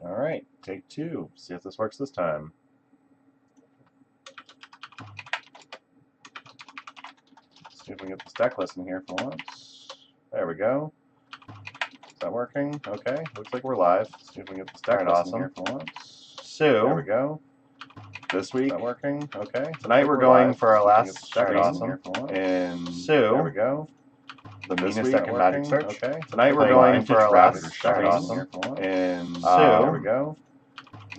Alright, take two. See if this works this time. See if we can get the stack list in here for once. There we go. Is that working? Okay, looks like we're live. See if we can get the stack list in here for once. So, there we go. This week, is that working? Okay. Tonight we're going for our last stream. And so, there we go. The meanest deck in Magic Search. Okay. Tonight we're going for our last stream. And so, there we go.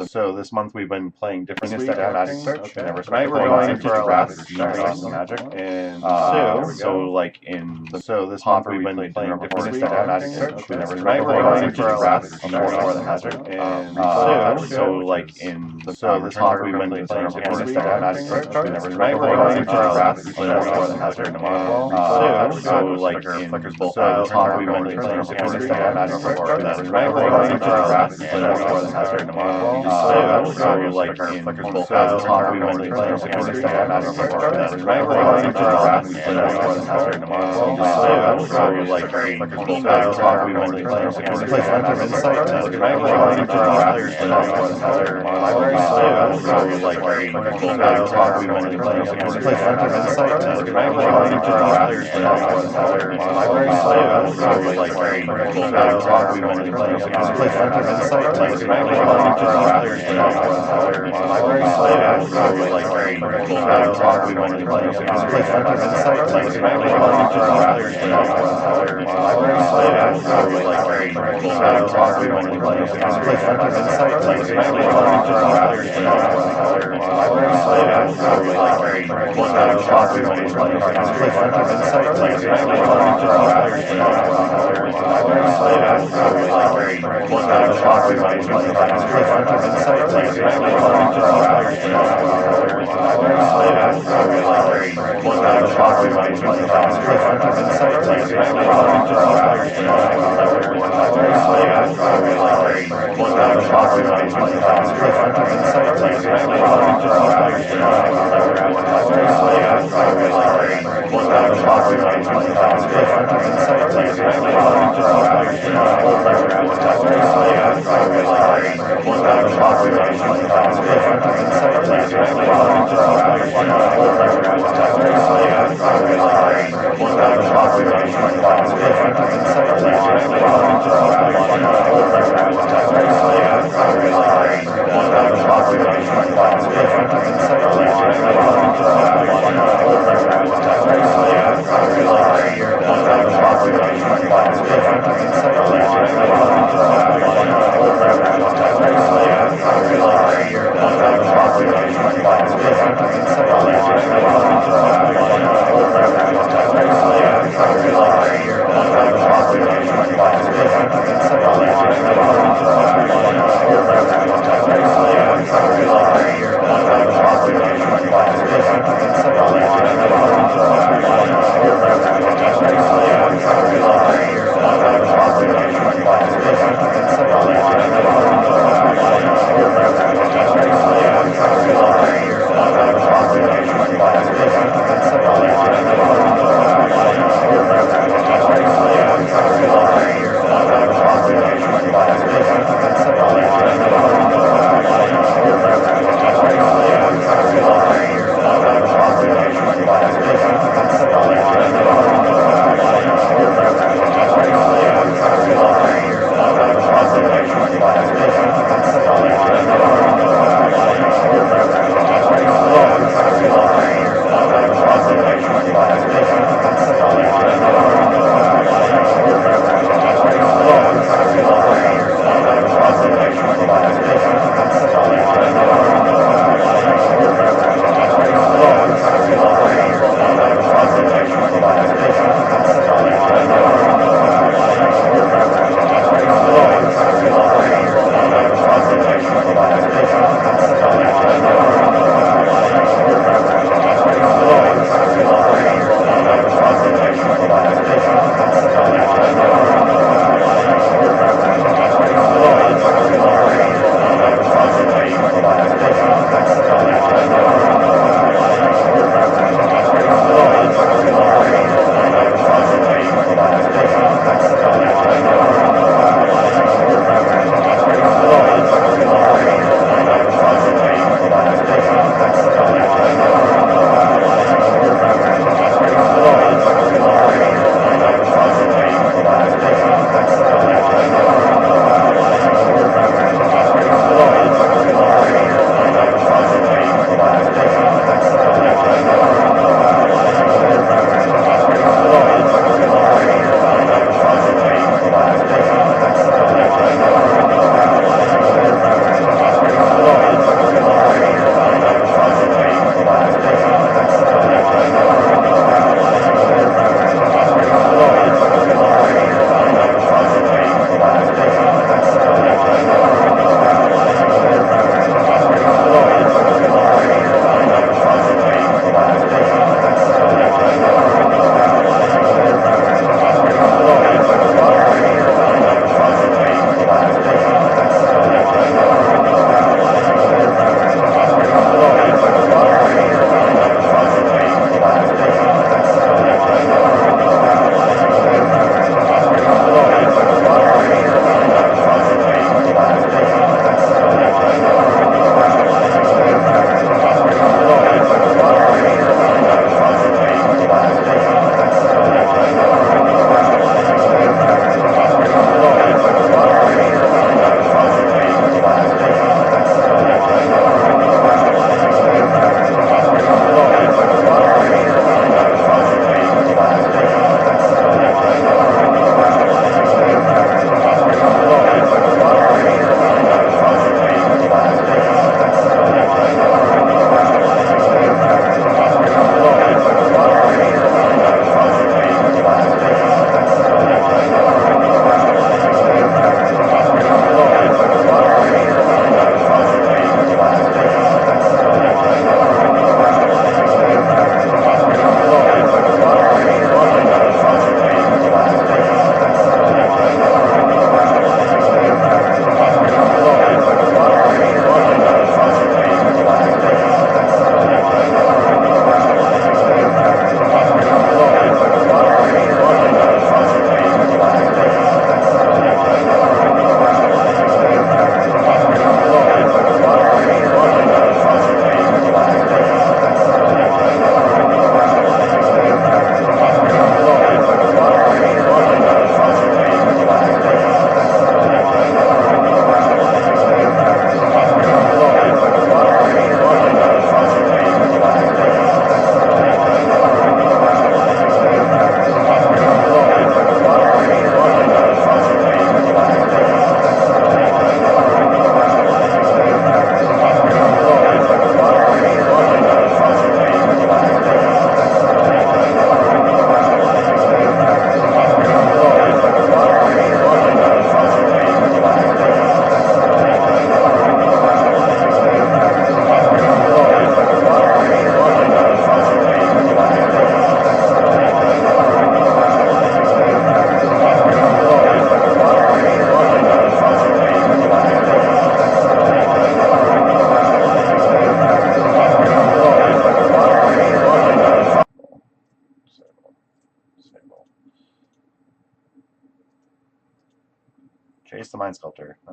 So this month we've been playing different deck in Magic Search. Okay. Tonight we're going for our last stream in Magic. And so like in so this month we've been playing different deck in Magic Search. Tonight we're going for our last stream in Magic. And so like in so this month we've been playing different deck in Magic Search. Tonight we're going for our last stream in Magic. So like in so this month we've been playing different deck in Magic Search. Tonight we're going for our last stream in Magic. So like in both as talk we went to play against that Magic Search. Right, we're going to our last Hazard. So like in both as talk we went to play against Phantom Insight. Right, we're going to our last Hazard. So like in both as talk we went to play against Phantom Insight. Right, we're going to our last Hazard. So like in both as talk we went to play against Phantom Insight. Right, we're going to our last library so like very talk we want to play Phantom Insight like we want to library so like very talk we want to play Phantom Insight like we want to library so like very talk we want to play Phantom Insight like we want to library so like very talk we want to play Phantom Insight like we want to library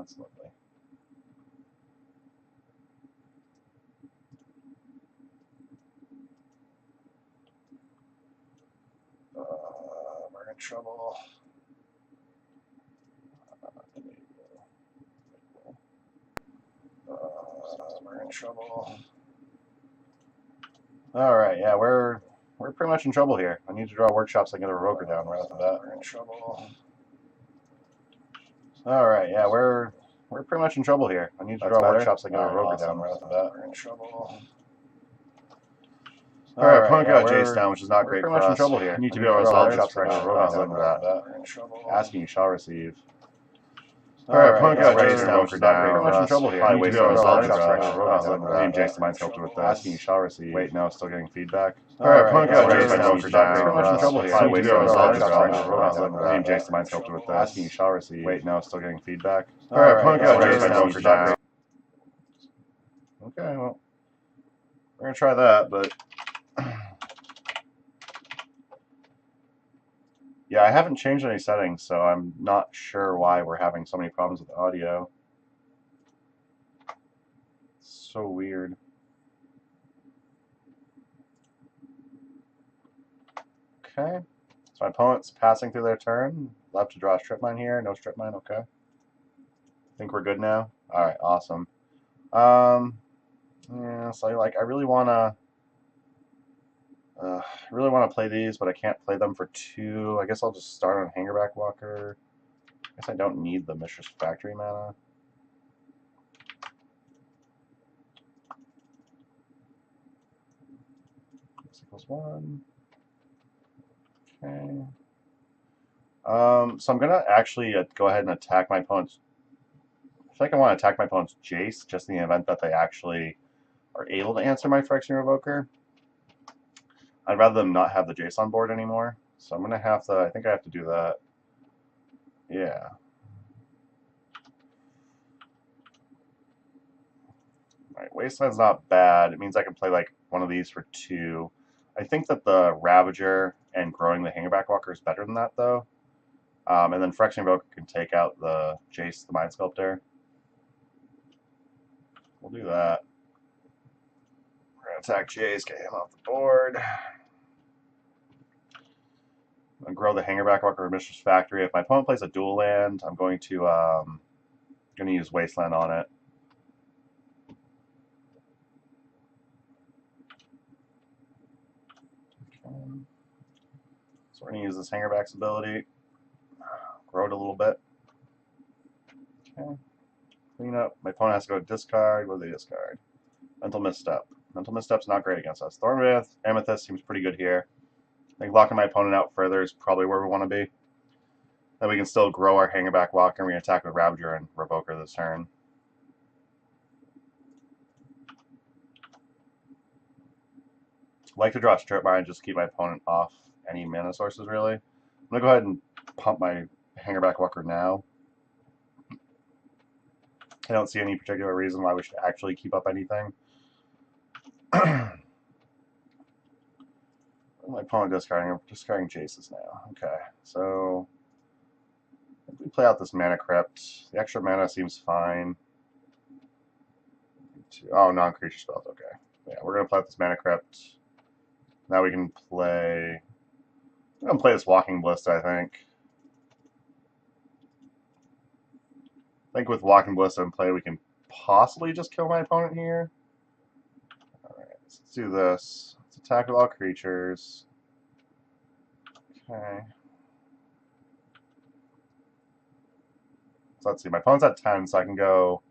That's lovely. We're in trouble. We're in trouble. All right, yeah, we're pretty much in trouble here. I need to draw workshops and get a Ravager down right off the bat. We're in trouble. All right, yeah, we're pretty much in trouble here. I need to draw workshops and get a Ravager down right off the bat. We're in trouble. All right, opponent got Jace down, which is not great for us. We're pretty much in trouble here. I need to be able to resolve this for that. We're in trouble. Asking you shall receive. Alright, opponent got Jace down, which is not great for us. Probably wasted a resolve shots for extra. Leave Jace the Mind Sculptor with this. Asking you shall receive. Wait, no, still getting feedback. Alright, opponent got Jace down, which is not great for us. Probably wasted a resolve shots for extra. Leave Jace the Mind Sculptor with this. Asking you shall receive. Wait, no, still getting feedback. Alright, opponent got Jace down, which is not great. Okay, well, we're gonna try that, but yeah, I haven't changed any settings, so I'm not sure why we're having so many problems with the audio. It's so weird. Okay, so my opponent's passing through their turn. Left to draw a strip mine here. No strip mine, okay. Think we're good now? Alright, awesome. Yeah, so I really wanna play these, but I can't play them for 2. I guess I'll just start on Hangerback Walker. I guess I don't need the Mistress Factory mana. This equals 1. Okay. So I'm gonna actually go ahead and attack my opponent's. I feel like I want to attack my opponent's Jace, just in the event that they actually are able to answer my Phyrexian Revoker. I'd rather them not have the Jace on board anymore, so I'm gonna have to. I think I have to do that. Yeah. Alright, Wasteland's not bad. It means I can play like one of these for 2. I think that the Ravager and growing the Hangerback Walker is better than that, though. And then Phyrexian Revoker can take out the Jace, the Mind Sculptor. We'll do that. We're going to attack Jace, get him off the board. I'm going to grow the Hangerback Walker or Mistress Factory. If my opponent plays a dual land, I'm going to use Wasteland on it. Okay. So we're going to use this Hangerback's ability. Grow it a little bit. Okay. Clean up. My opponent has to go to discard. What do they discard? Mental Misstep. Mental Misstep's not great against us. Thornwraith, Amethyst seems pretty good here. I think locking my opponent out further is probably where we want to be. Then we can still grow our Hangerback Walker and we can attack with Ravager and Revoker this turn. I like to draw a strip mine and just keep my opponent off any mana sources, really. I'm going to go ahead and pump my Hangerback Walker now. I don't see any particular reason why we should actually keep up anything. My opponent discarding. I'm discarding Jace's now. Okay, so if we play out this Mana Crypt, the extra mana seems fine. Oh, non-creature spells. Okay, yeah, we're gonna play out this Mana Crypt. Now we can play. I'm gonna play this Walking Ballista. I think with Walking Ballista in play, we can possibly just kill my opponent here. All right, let's do this. Let's attack with all creatures. Okay. So let's see. My opponent's at 10, so I can go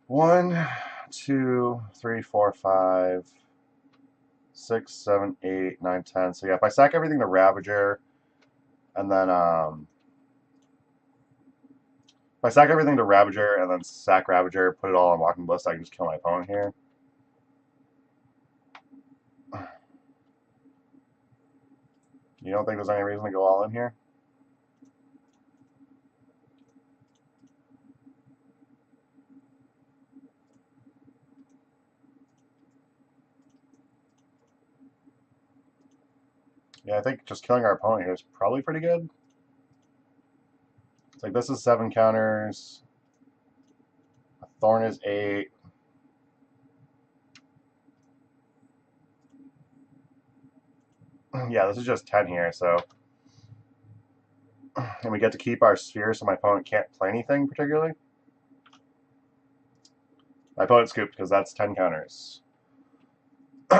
1, 2, 3, 4, 5, 6, 7, 8, 9, 10. So yeah, if I sack everything to Ravager, and then if I sack everything to Ravager and then sack Ravager, put it all on Walking Ballista, I can just kill my opponent here. You don't think there's any reason to go all in here? Yeah, I think just killing our opponent here is probably pretty good. It's like this is 7 counters. Thorn is 8. Yeah, this is just 10 here, so. And we get to keep our sphere so my opponent can't play anything particularly. My opponent scooped because that's 10 counters. So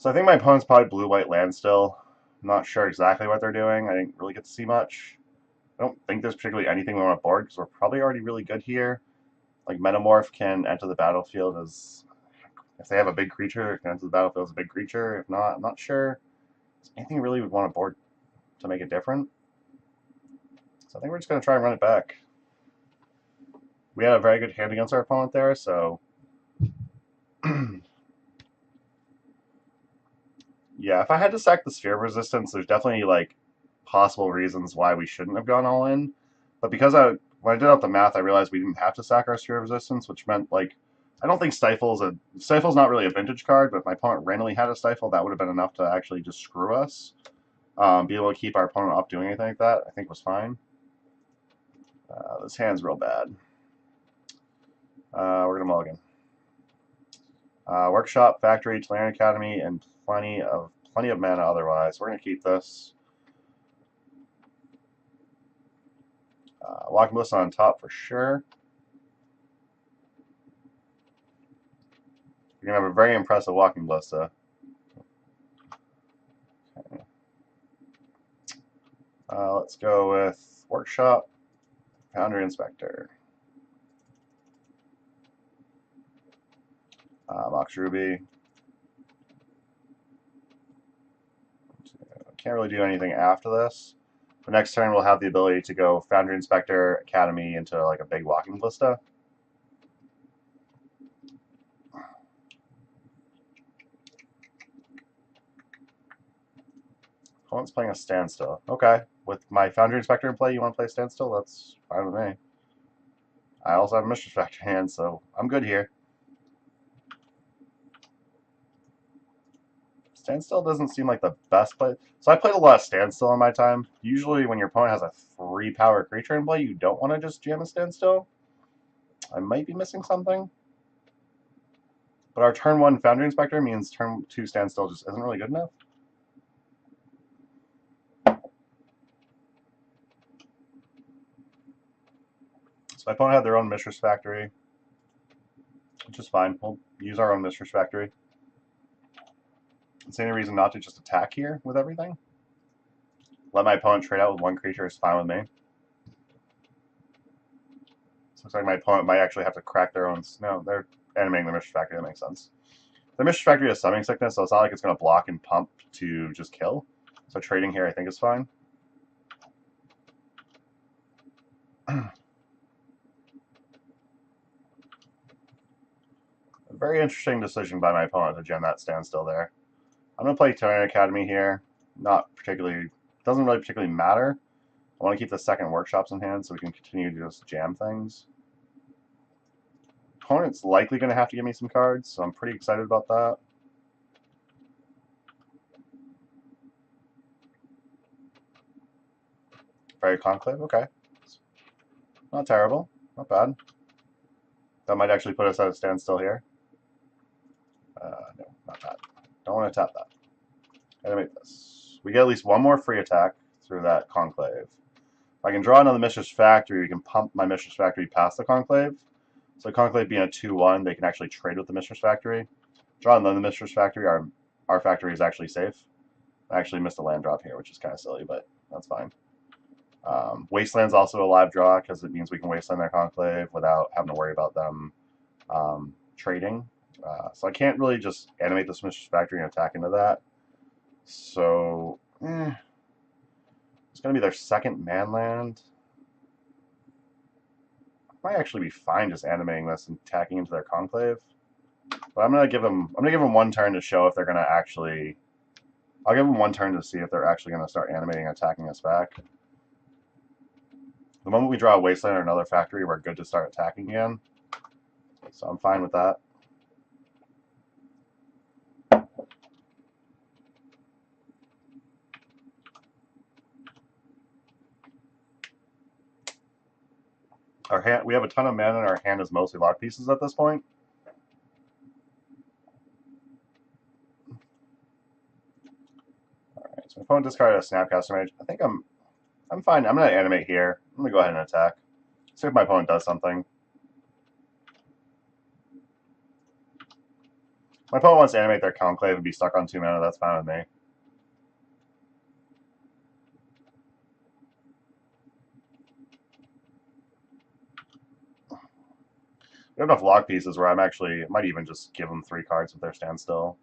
I think my opponent's probably blue-white land still. I'm not sure exactly what they're doing. I didn't really get to see much. I don't think there's particularly anything we want to board because we're probably already really good here. Like Metamorph can enter the battlefield as, if they have a big creature, it can enter the battlefield as a big creature. If not, I'm not sure. Is anything really would want to board to make it different? So I think we're just going to try and run it back. We had a very good hand against our opponent there, so yeah, if I had to sack the sphere of resistance, there's definitely like possible reasons why we shouldn't have gone all in. But because when I did out the math, I realized we didn't have to sack our sphere of resistance, which meant like I don't think Stifle's not really a vintage card, but if my opponent randomly had a Stifle, that would have been enough to actually just screw us. Be able to keep our opponent off doing anything like that, I think was fine. This hand's real bad. We're gonna mulligan. Workshop, Factory, Talarian Academy, and plenty of mana otherwise. We're gonna keep this. Walking Ballista on top for sure. You're gonna have a very impressive Walking Ballista. Okay. Let's go with Workshop, Foundry Inspector, Mox Ruby. Can't really do anything after this. The next turn we'll have the ability to go Foundry Inspector, Academy into like a big Walking Ballista. Opponent's playing a Standstill. Okay. With my Foundry Inspector in play, you want to play Standstill? That's fine with me. I also have a Mistress Factor hand, so I'm good here. Standstill doesn't seem like the best play. So I played a lot of Standstill in my time. Usually when your opponent has a 3-power creature in play, you don't want to just jam a Standstill. I might be missing something. But our turn 1 Foundry Inspector means turn 2 Standstill just isn't really good enough. So my opponent had their own Mistress Factory, which is fine. We'll use our own Mistress Factory. Is there any reason not to just attack here with everything? Let my opponent trade out with 1 creature is fine with me. So looks like my opponent might actually have to crack their own. No, they're animating the Mistress Factory. That makes sense. The Mistress Factory has Summoning Sickness, so it's not like it's going to block and pump to just kill. So trading here I think is fine. A very interesting decision by my opponent to jam that Standstill there. I'm going to play Talarian Academy here. Not particularly, doesn't really particularly matter. I want to keep the second Workshops in hand so we can continue to just jam things. Opponent's likely going to have to give me some cards, so I'm pretty excited about that. Fairy Conclave, okay. Not terrible, not bad. That might actually put us at a standstill here. No, not that. Don't want to tap that. Animate this. We get at least 1 more free attack through that Conclave. If I can draw another Mistress Factory, we can pump my Mistress Factory past the Conclave. So Conclave being a 2-1, they can actually trade with the Mistress Factory. Draw another Mistress Factory, our factory is actually safe. I actually missed a land drop here, which is kind of silly, but that's fine. Wasteland's also a live draw because it means we can Wasteland their Conclave without having to worry about them trading. So I can't really just animate this Mistress Factory and attack into that. So, it's going to be their second manland. Might actually be fine just animating this and attacking into their Conclave. But I'm gonna give them 1 turn to show if they're gonna actually. I'll give them 1 turn to see if they're actually gonna start animating and attacking us back. The moment we draw a Wasteland or another factory, we're good to start attacking again. So I'm fine with that. Our hand, we have a ton of mana, and our hand is mostly lock pieces at this point. All right, so my opponent discarded a Snapcaster Mage. I think I'm fine. I'm gonna animate here. I'm gonna go ahead and attack. See if my opponent does something. My opponent wants to animate their Conclave and be stuck on 2 mana. That's fine with me. We have enough lock pieces where I might even just give them 3 cards if they're standstill.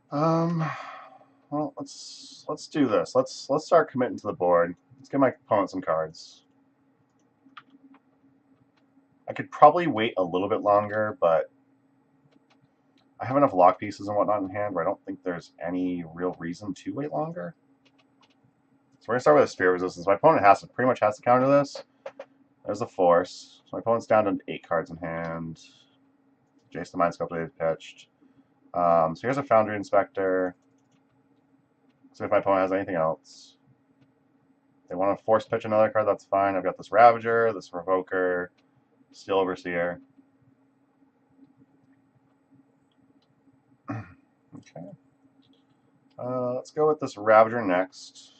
Well, let's do this. Let's start committing to the board. Let's give my opponent some cards. I could probably wait a little bit longer, but I have enough lock pieces and whatnot in hand where I don't think there's any real reason to wait longer. So we're gonna start with a Spear Resistance. My opponent pretty much has to counter this. There's a Force. So my opponent's down to 8 cards in hand. Jace the Mind Sculptor they've pitched. So here's a Foundry Inspector. See if my opponent has anything else. They want to force pitch another card, that's fine. I've got this Ravager, this Revoker, Steel Overseer. Okay. Let's go with this Ravager next.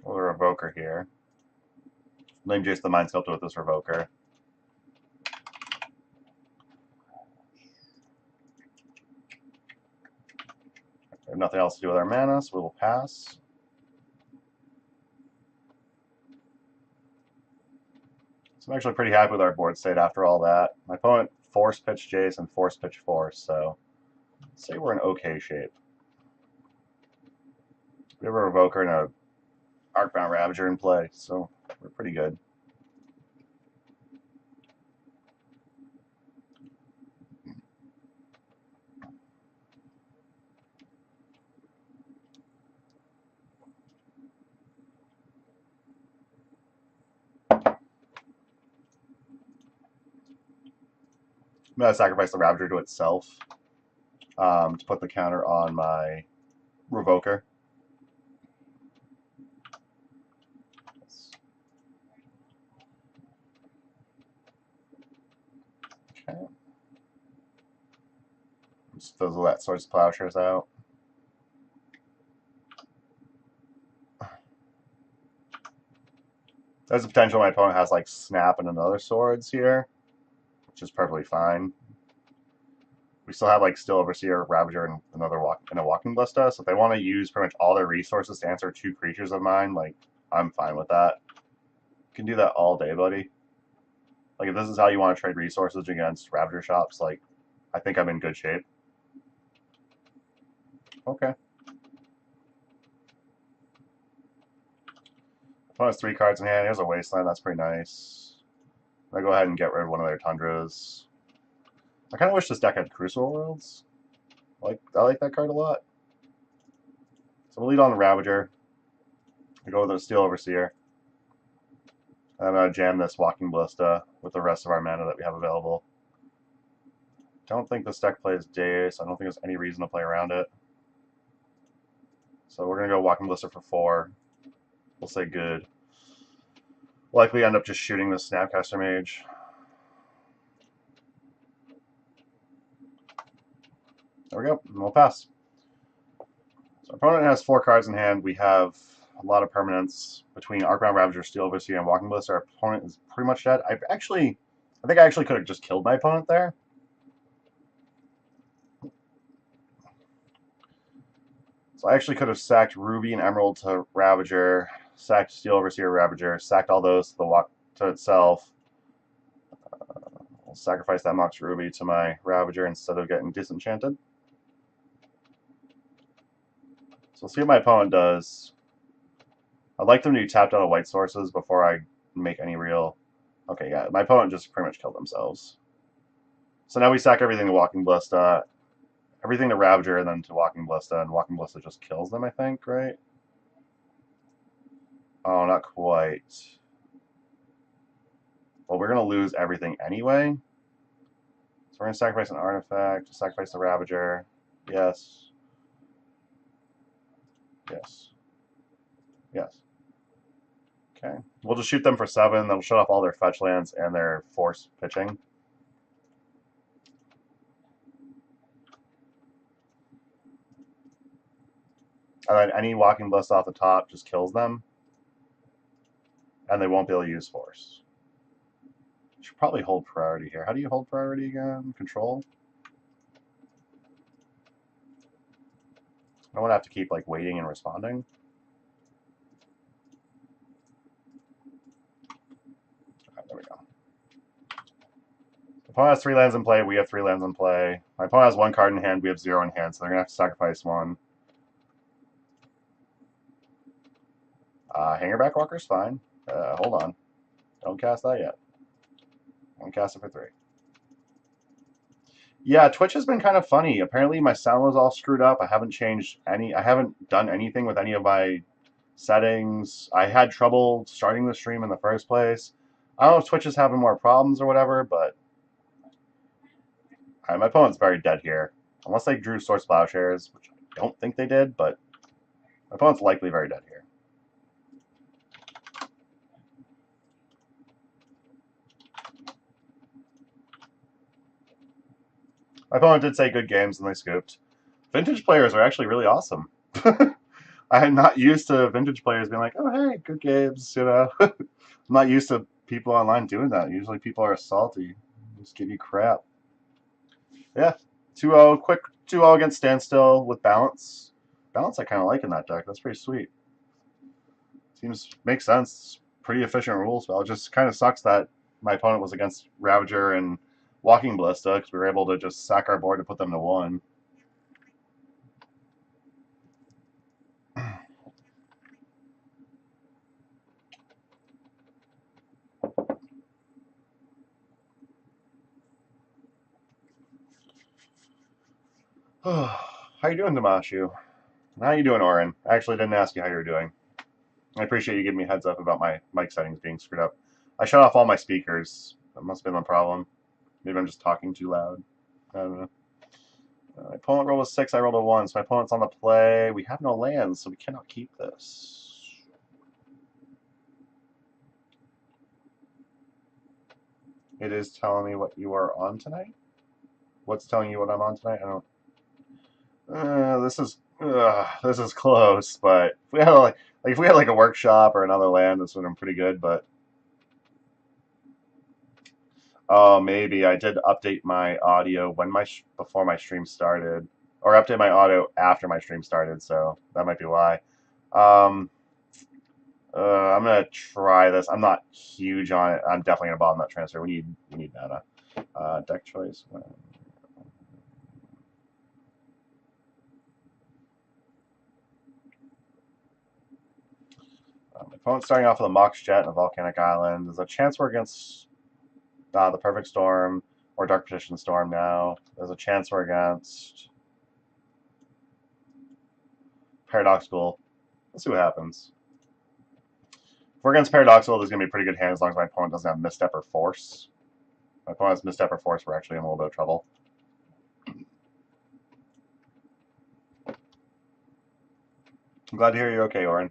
Or the Revoker here. Name Jace the Mind Sculptor with this Revoker. We have nothing else to do with our mana, so we will pass. So I'm actually pretty happy with our board state after all that. My opponent force pitched Jace and force pitched Force, so let's say we're in okay shape. We have a Revoker and a Arcbound Ravager in play, so we're pretty good. I'm going to sacrifice the Ravager to itself to put the counter on my Revoker. Okay. Just fizzle that Swords Plowshares out. There's a potential my opponent has like Snap and another Swords here, which is perfectly fine. We still have like Steel Overseer, Ravager, and a Walking Ballista. So if they want to use pretty much all their resources to answer 2 creatures of mine, like I'm fine with that. You can do that all day, buddy. Like if this is how you want to trade resources against Ravager Shops, like I think I'm in good shape. Okay. Opponent has 3 cards in hand. Here's a Wasteland. That's pretty nice. I'm gonna go ahead and get rid of one of their Tundras. I kind of wish this deck had Crucible Worlds. I like that card a lot. So we'll lead on the Ravager. We go with the Steel Overseer. And I'm going to jam this Walking Ballista with the rest of our mana that we have available. Don't think this deck plays Jace. I don't think there's any reason to play around it. So we're going to go Walking Ballista for 4. We'll say good. Likely end up just shooting this Snapcaster Mage. There we go, and we'll pass. So our opponent has 4 cards in hand. We have a lot of permanents between Arcbound Ravager, Steel Overseer, and Walking Ballista. Our opponent is pretty much dead. I think I actually could have just killed my opponent there. So I actually could have sacked Ruby and Emerald to Ravager, sacked Steel Overseer, Ravager, sacked all those to itself. I'll sacrifice that Mox Ruby to my Ravager instead of getting disenchanted. So we'll see what my opponent does. I'd like them to be tapped out of white sources before I make any real... Okay, yeah, my opponent just pretty much killed themselves. So now we sack everything to Walking Ballista, everything to Ravager, and then to Walking Ballista, and Walking Ballista just kills them, I think, right? Oh, not quite. Well, we're going to lose everything anyway. So we're going to sacrifice an artifact, sacrifice the Ravager. Yes. Yes. Yes. Okay. We'll just shoot them for 7. They'll shut off all their fetch lands and their force pitching. And then any Walking Blast off the top just kills them. And they won't be able to use force. Should probably hold priority here. How do you hold priority again? Control? I don't want to have to keep like waiting and responding. Right, there we go. The opponent has 3 lands in play. We have 3 lands in play. My opponent has 1 card in hand. We have 0 in hand, so they're going to have to sacrifice 1. Hangerback Walker's fine. Hold on. Don't cast that yet. Don't cast it for 3. Yeah, Twitch has been kind of funny. Apparently my sound was all screwed up. I haven't changed any. I haven't done anything with any of my settings. I had trouble starting the stream in the first place. I don't know if Twitch is having more problems or whatever, but my opponent's very dead here. Unless they drew Source Plowshares, which I don't think they did, but my opponent's likely very dead here. My opponent did say good games, and they scooped. Vintage players are actually really awesome. I am not used to vintage players being like, oh, hey, good games, you know. I'm not used to people online doing that. Usually people are salty. Just give you crap. Yeah, 2-0, quick 2-0 against Standstill with Balance. Balance I kind of like in that deck. That's pretty sweet. Makes sense. Pretty efficient rule spell. It just kind of sucks that my opponent was against Ravager and Walking Ballista because we were able to just sack our board to put them to 1. How you doing, Damashu? How you doing, Oren? I actually didn't ask you how you were doing. I appreciate you giving me a heads up about my mic settings being screwed up. I shut off all my speakers. That must have been the problem. Maybe I'm just talking too loud. I don't know. My opponent rolled a 6, I rolled a 1, so my opponent's on the play. We have no lands, so we cannot keep this. It is telling me what you are on tonight? What's telling you what I'm on tonight? I don't... this is close, but if we had like a workshop or another land, this would have been pretty good. But oh, maybe I did update my audio before my stream started, or update my audio after my stream started. So that might be why. I'm gonna try this. I'm not huge on it. I'm definitely gonna bottom that transfer. We need mana. Deck choice. My opponent's starting off with a Mox Jet and a Volcanic Island. There's a chance we're against the Perfect Storm or Dark Petition Storm now. There's a chance we're against Paradoxical. Let's see what happens. If we're against Paradoxical, there's going to be a pretty good hand as long as my opponent doesn't have Misstep or Force. If my opponent has Misstep or Force, we're actually in a little bit of trouble. I'm glad to hear you're okay, Oren.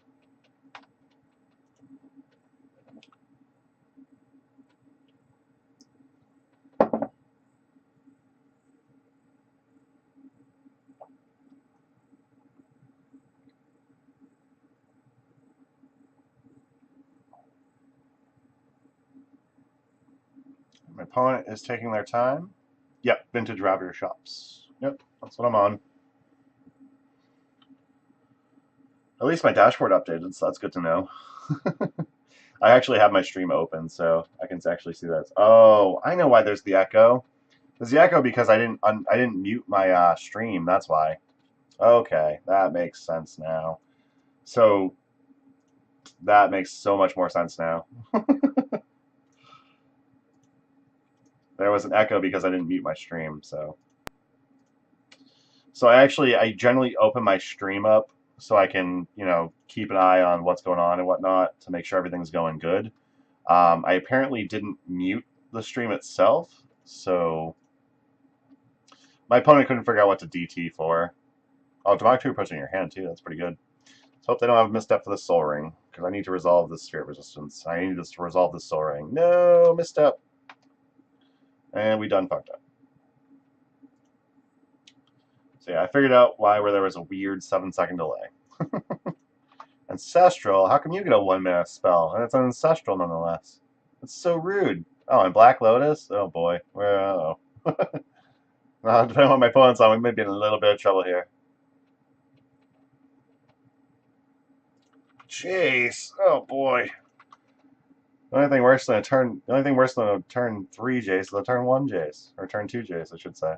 My opponent is taking their time. Yep, Vintage Ravager Shops. Yep, that's what I'm on. At least my dashboard updated, so that's good to know. I actually have my stream open, so I can actually see that. Oh, I know why there's the echo. There's the echo because I didn't mute my stream. That's why. Okay, that makes sense now. So that makes so much more sense now. There was an echo because I didn't mute my stream, so I generally open my stream up so I can, you know, keep an eye on what's going on and whatnot to make sure everything's going good. I apparently didn't mute the stream itself, so My opponent couldn't figure out what to DT for. Oh, Demonic 2 approaching your hand too. That's pretty good. Let's hope they don't have a misstep for the Soul Ring, because I need to resolve this Sphere Resistance. I need this to resolve this Soul Ring. No, misstep. And we done fucked up. So yeah, I figured out why there was a weird 7-second delay. Ancestral? How come you get a 1-mana spell? And it's an Ancestral nonetheless. It's so rude. Oh, and Black Lotus? Oh boy. Uh-oh. Depending on what my opponent's on, we may be in a little bit of trouble here. Jeez. Oh boy. The only thing worse than a turn 3 Jace is a turn 1 Jace. Or turn 2 Jace, I should say.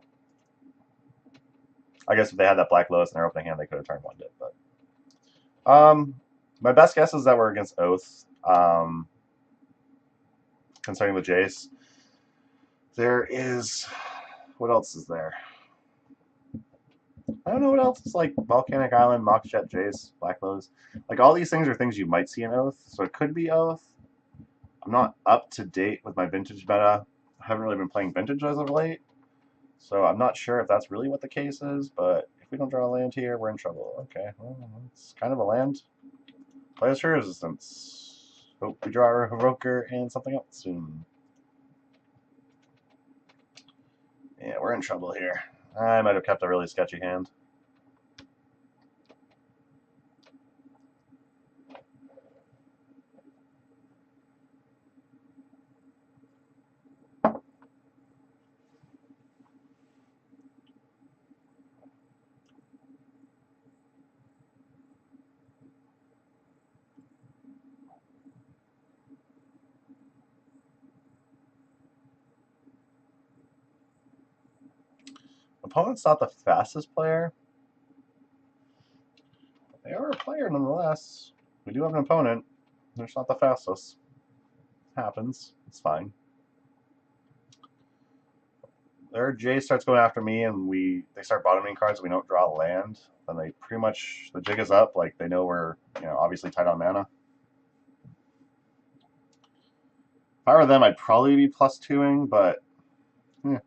I guess if they had that Black Lotus in their opening hand, they could have turn 1'd it, but my best guess is that we're against Oath. Concerning the Jace. There is, what else is there? I don't know what else. It's like Volcanic Island, Mox Jet, Jace, Black Lotus. Like all these things are things you might see in Oath, so it could be Oath. I'm not up to date with my Vintage meta. I haven't really been playing Vintage as of late, so I'm not sure if that's really what the case is, but if we don't draw a land here, we're in trouble. Okay, well, it's kind of a land. Play as Sphere Resistance. Hope we draw a Revoker and something else soon. Yeah, we're in trouble here. I might have kept a really sketchy hand. Opponent's not the fastest player. They are a player nonetheless. We do have an opponent. They're just not the fastest. Happens. It's fine. Their J starts going after me, and they start bottoming cards. And we don't draw land. Then they pretty much the jig is up. Like they know we're obviously tight on mana. If I were them, I'd probably be +2ing, but yeah.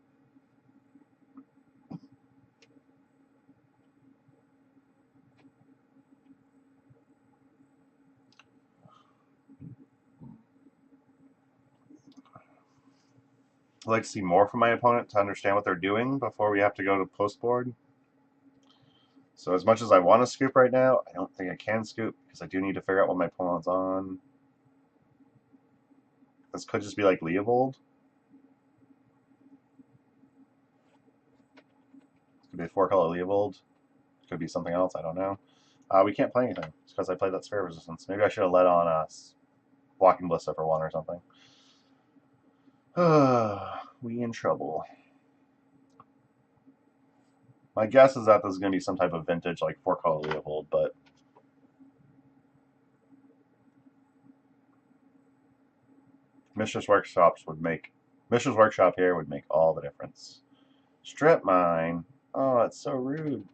I'd like to see more from my opponent to understand what they're doing before we have to go to post board. So as much as I want to scoop right now, I don't think I can scoop because I do need to figure out what my opponent's on. This could just be like Leovold. This could be a 4-color Leovold. Could be something else, I don't know. We can't play anything. It's because I played that Sphere Resistance. Maybe I should have let on Walking Ballista for 1 or something. We in trouble. My guess is that this is going to be some type of vintage, like 4-color Leovold, but Mishra's Workshop here would make all the difference. Strip mine. Oh, it's so rude.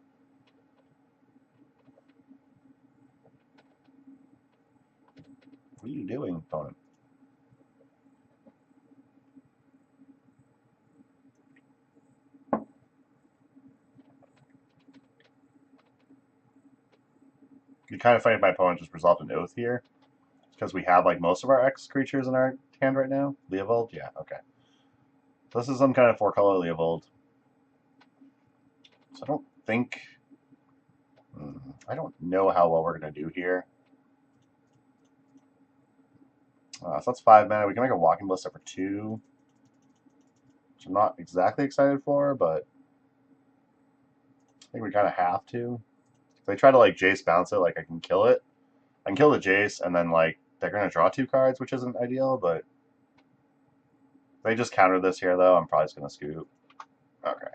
What are you doing, opponent? You're kind of funny if my opponent just resolved an Oath here. Because we have like most of our X creatures in our hand right now. Leovold? Yeah, okay. So this is some kind of 4-color Leovold. So I don't think... I don't know how well we're going to do here. So that's 5 mana. We can make a Walking Ballista for 2. Which I'm not exactly excited for, but I think we kind of have to. If they try to like Jace bounce it, like I can kill it. I can kill the Jace, and then like they're going to draw 2 cards, which isn't ideal, but if they just counter this here, though, I'm probably just going to scoop. Okay.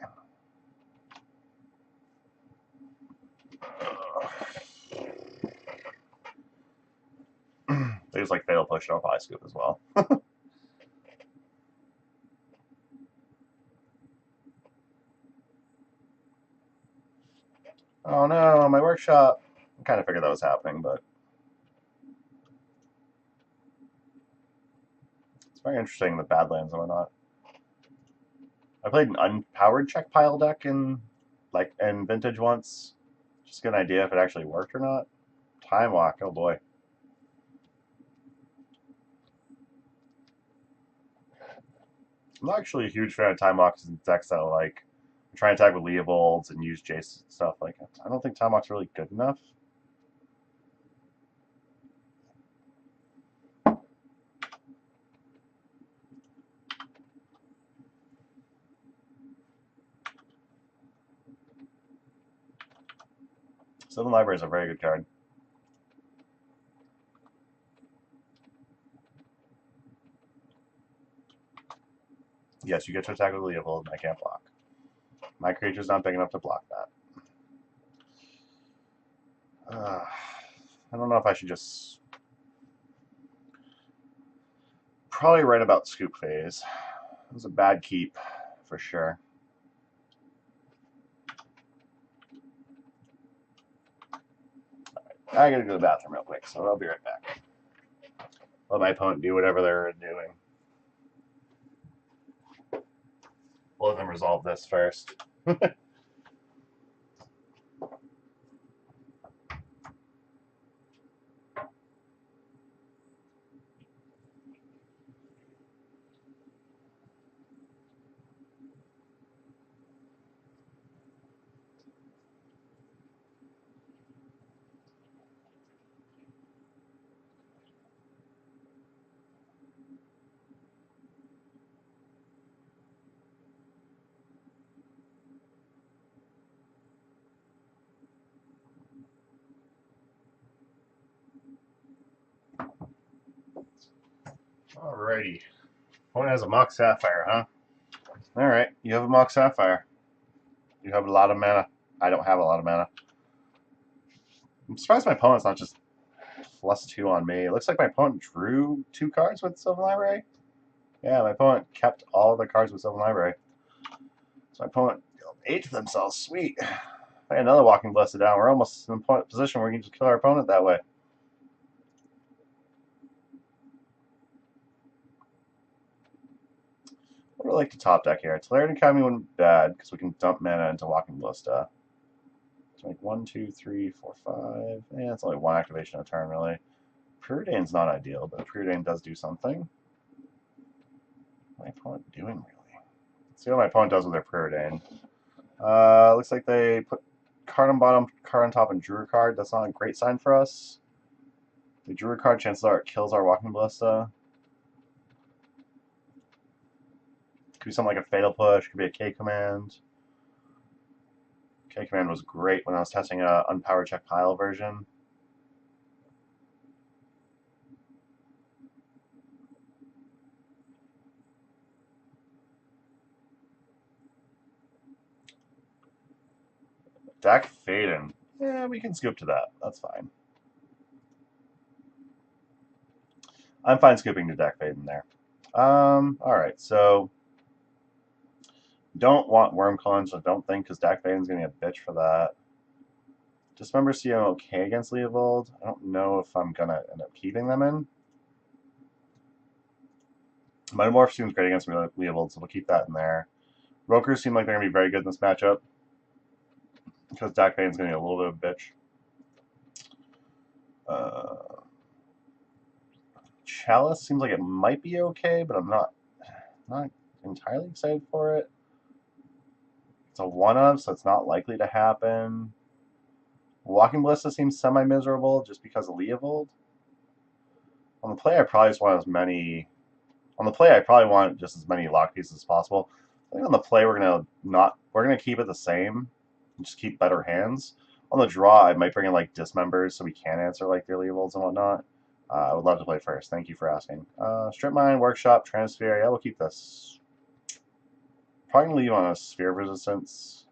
They just like Fatal Push, I'll probably scoop as well. Oh no, my workshop. I kind of figured that was happening, but it's very interesting, the Badlands and whatnot. I played an unpowered check pile deck in Vintage once. Just get an idea if it actually worked or not. Time Walk, oh boy. I'm not actually a huge fan of Time Walks in decks that like try and attack with Leovolds and use Jace stuff like that. I don't think Time Walk's really good enough. Sylvan Library is a very good card. Yes, you get to attack with Leovold, and I can't block. My creature's not big enough to block that. I don't know if I should just... Probably right about Scoop Phase. It was a bad keep, for sure. I gotta go to the bathroom real quick, so I'll be right back. Let my opponent do whatever they're doing. We'll let them resolve this first. Alrighty. Opponent has a Mox Sapphire, huh? Alright, you have a Mox Sapphire. You have a lot of mana. I don't have a lot of mana. I'm surprised my opponent's not just +2 on me. It looks like my opponent drew 2 cards with Sylvan Library. Yeah, my opponent kept all the cards with Sylvan Library. So my opponent ate themselves. Sweet. I got another Walking Blessed down. We're almost in a position where we can just kill our opponent that way. I would like to top deck here. Tolarian Academy wouldn't be bad because we can dump mana into Walking Ballista. So like 1, 2, 3, 4, 5. Yeah, it's only 1 activation a turn, really. Preordain's not ideal, but Preordain does do something. What's my opponent doing, really? Let's see what my opponent does with their Preordain. Looks like they put card on bottom, card on top, and drew a card. That's not a great sign for us. If they drew a card, chances are it kills our Walking Ballista. Could be something like a Fatal Push. Could be a K Command. K Command was great when I was testing a unpowered check pile version. Dak Faden. Yeah, we can scoop to that. That's fine. I'm fine scooping to Dak Faden there. Alright, so don't want Worm Cleanse, I don't think, because Dak Faden's going to be a bitch for that. Dismember CM okay against Leovold. I don't know if I'm going to end up keeping them in. Metamorph seems great against Leovold, so we'll keep that in there. Rokers seem like they're going to be very good in this matchup, because Dak Faden's going to be a little bit of a bitch. Chalice seems like it might be okay, but I'm not entirely excited for it. It's a 1-of, so it's not likely to happen. Walking Ballista seems semi-miserable just because of Leovold. On the play, I probably just want as many... On the play, I probably want just as many lock pieces as possible. I think on the play, we're gonna keep it the same and just keep better hands. On the draw, I might bring in like Dismembers so we can answer like their Leovolds and whatnot. I would love to play first. Thank you for asking. Strip Mine, Workshop, Transfer. Yeah, we'll keep this. Probably going to leave on a Sphere of Resistance.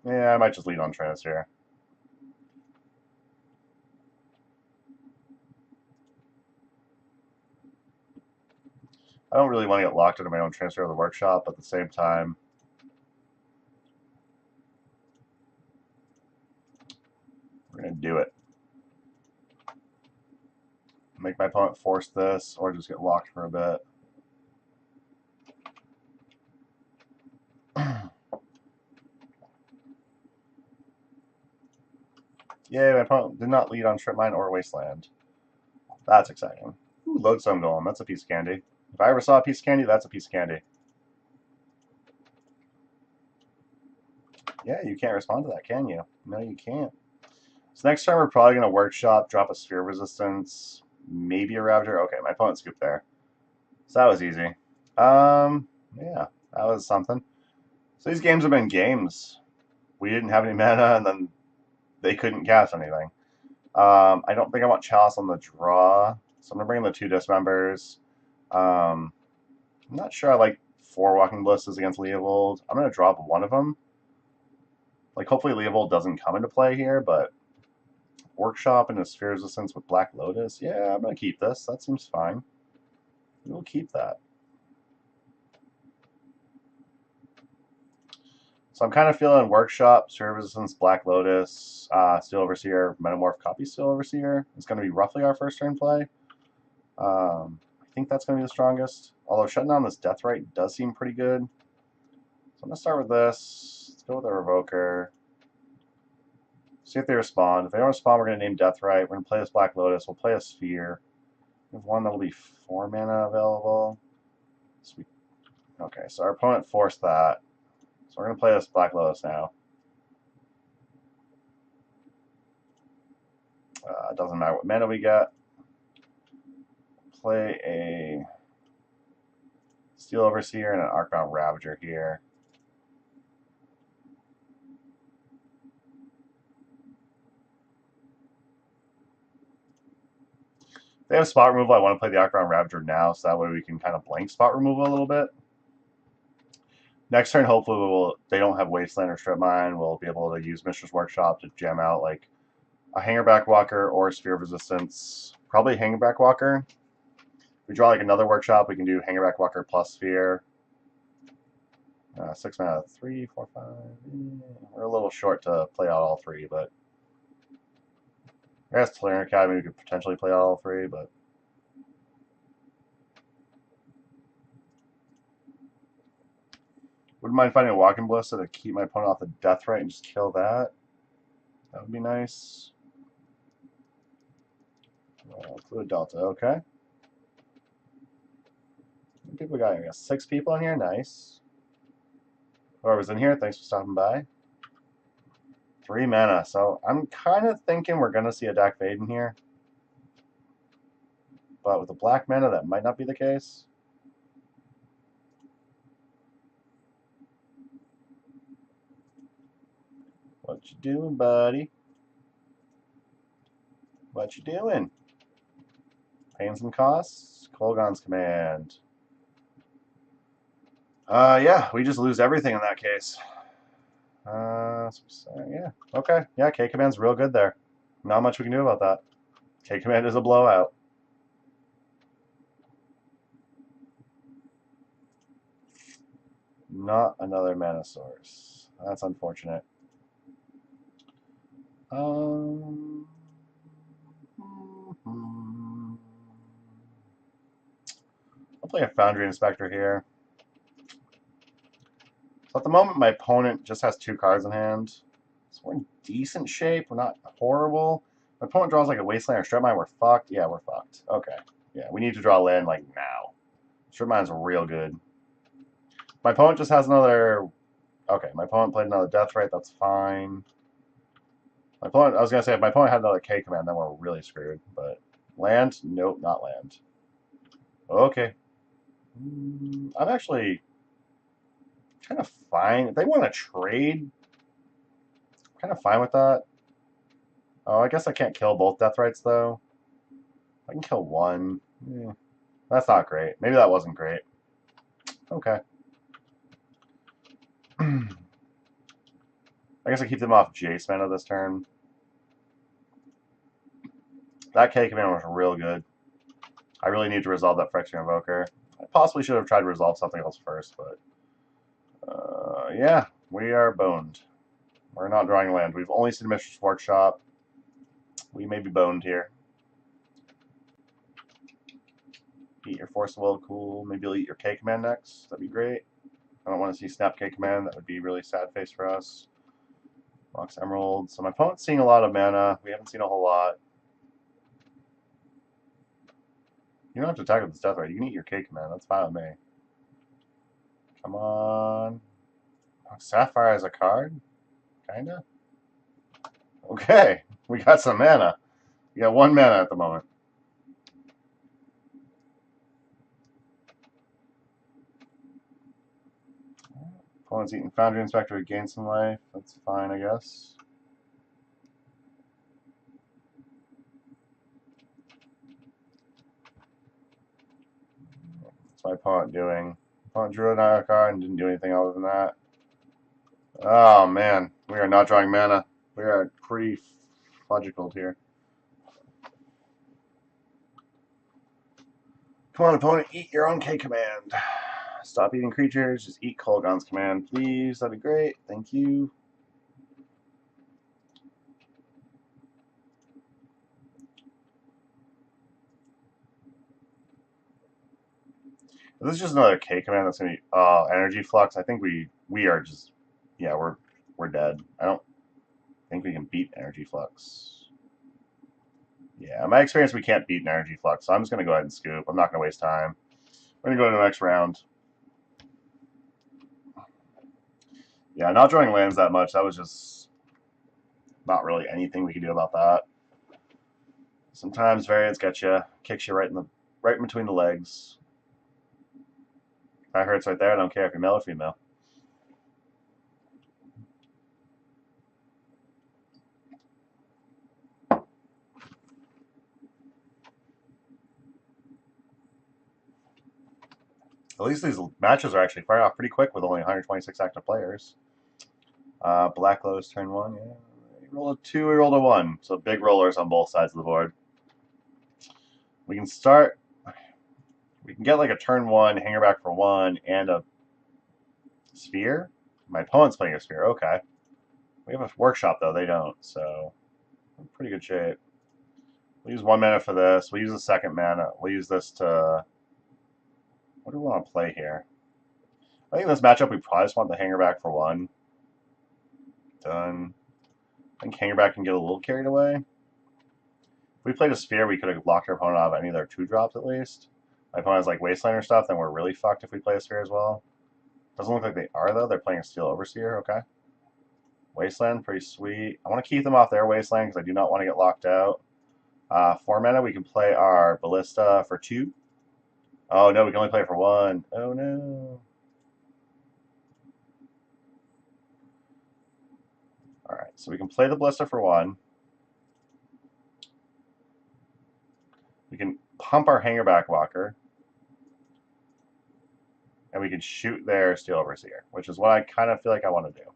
Yeah, I might just lead on Transfer. I don't really want to get locked into my own Transfer of the Workshop, but at the same time, we're going to do it. Make my opponent force this, or just get locked for a bit. Yay, my opponent did not lead on Strip Mine or Wasteland. That's exciting. Ooh, Lodestone Golem, that's a piece of candy. If I ever saw a piece of candy, that's a piece of candy. Yeah, you can't respond to that, can you? No, you can't. So next turn we're probably going to Workshop, drop a Sphere of Resistance, maybe a Ravager. Okay, my opponent scooped there. So that was easy. Yeah, that was something. So these games have been games. We didn't have any mana, and then they couldn't cast anything. I don't think I want Chalice on the draw, so I'm going to bring in the 2 Dismembers. I'm not sure I like 4 Walking Blisses against Leovold. I'm going to drop one of them. Like, hopefully Leovold doesn't come into play here, but Workshop and a Sphere of Resistance with Black Lotus. Yeah, I'm going to keep this. That seems fine. We'll keep that. So I'm kind of feeling Workshop, Sphere of Resistance, Black Lotus, Steel Overseer, Metamorph Copy Steel Overseer. It's going to be roughly our first turn play. I think that's going to be the strongest. Although shutting down this Deathrite does seem pretty good. So I'm going to start with this. Let's go with a Revoker. See if they respond. If they don't respond, we're going to name Deathrite. We're going to play this Black Lotus. We'll play a Sphere. We have one that will be 4 mana available. Sweet. Okay, so our opponent forced that. So we're going to play this Black Lotus now. It doesn't matter what mana we get. Play a Steel Overseer and an Archon Ravager here. If they have spot removal, I want to play the Archon Ravager now, so that way we can kind of blank spot removal a little bit. Next turn, hopefully, they don't have Wasteland or Strip Mine. We'll be able to use Mishra's Workshop to jam out like a Hangerback Walker or a Sphere of Resistance. Probably Hangerback Walker. If we draw like another Workshop, we can do Hangerback Walker plus Sphere. 6 mana, 3, 4, 5. We're a little short to play out all 3, but I guess Tolarian Academy we could potentially play out all 3, but wouldn't mind finding a Walking Ballista to keep my opponent off the Deathrite and just kill that. That would be nice. Fluid Delta, okay. How many people we got? We got 6 people in here, nice. Whoever's in here, thanks for stopping by. 3 mana, so I'm kind of thinking we're going to see a Dak Fade in here. But with the black mana, that might not be the case. What you doing, buddy? What you doing? Paying some costs? Kolgon's Command. Yeah, we just lose everything in that case. Yeah, okay. Yeah, K-Command's real good there. Not much we can do about that. K-Command is a blowout. Not another mana source. That's unfortunate. I'll play a Foundry Inspector here. So at the moment, my opponent just has 2 cards in hand. So we're in decent shape. We're not horrible. My opponent draws like a Wasteland or Strip Mine. We're fucked. Yeah, we're fucked. Okay. Yeah, we need to draw land like now. Strip Mine's real good. My opponent just has another... Okay, my opponent played another Deathrite. That's fine. My opponent... I was going to say, if my opponent had another K-Command, then we're really screwed. But land? Nope, not land. Okay. I'm actually kind of fine. If they want to trade, I'm kind of fine with that. Oh, I guess I can't kill both Deathrites, though. I can kill one. That's not great. Maybe that wasn't great. Okay. I guess I keep them off Jace mana this turn. That K-Command was real good. I really need to resolve that Phyrexian Invoker. I possibly should have tried to resolve something else first, but... yeah, we are boned. We're not drawing land. We've only seen Mishra's Workshop. We may be boned here. Eat your Force of Will, cool. Maybe you'll eat your K-Command next. That'd be great. I don't want to see Snap K-Command. That would be really sad face for us. Rocks Emerald. So my opponent's seeing a lot of mana. We haven't seen a whole lot. You don't have to attack with this Death Ray. You can eat your cake, man. That's fine with me. Come on. Oh, Sapphire as a card? Kinda? Okay. We got some mana. We got 1 mana at the moment. Opponent's eating Foundry Inspector to gain some life. That's fine, I guess. What's my opponent doing? Opponent drew another card and didn't do anything other than that. Oh, man. We are not drawing mana. We are pretty fudgical here. Come on, opponent. Eat your own K command. Stop eating creatures. Just eat Kolaghan's command, please. That'd be great. Thank you. If this is just another K command that's gonna be energy flux. I think we are just we're dead. I don't think we can beat energy flux. Yeah, in my experience we can't beat an energy flux, so I'm just gonna go ahead and scoop. I'm not gonna waste time. We're gonna go to the next round. Yeah, not drawing lands that much. That was just not really anything we can do about that. Sometimes variance gets you, kicks you right in between the legs. That hurts right there. I don't care if you're male or female. At least these matches are actually firing off pretty quick with only 126 active players. Black Lotus turn 1. Yeah. We rolled a 2, we rolled a 1. So big rollers on both sides of the board. We can start. We can get like a turn 1, hanger back for 1, and a sphere. My opponent's playing a sphere. Okay. We have a workshop though. They don't. So we're in pretty good shape. We'll use 1 mana for this. We'll use the second mana. We'll use this to. What do we want to play here? I think in this matchup we probably just want the hanger back for 1. Done. I think Hangerback can get a little carried away. If we played a sphere, we could have locked our opponent out of any of their 2-drops at least. My opponent has like Wastelander stuff, then we're really fucked if we play a sphere as well. Doesn't look like they are though. They're playing a Steel Overseer. Okay. Wasteland, pretty sweet. I want to keep them off their Wasteland because I do not want to get locked out. 4 mana, we can play our Ballista for 2. Oh no, we can only play it for 1. Oh no. Alright, so we can play the Ballista for 1. We can pump our Hangerback Walker. And we can shoot their Steel Overseer, which is what I kind of feel like I want to do.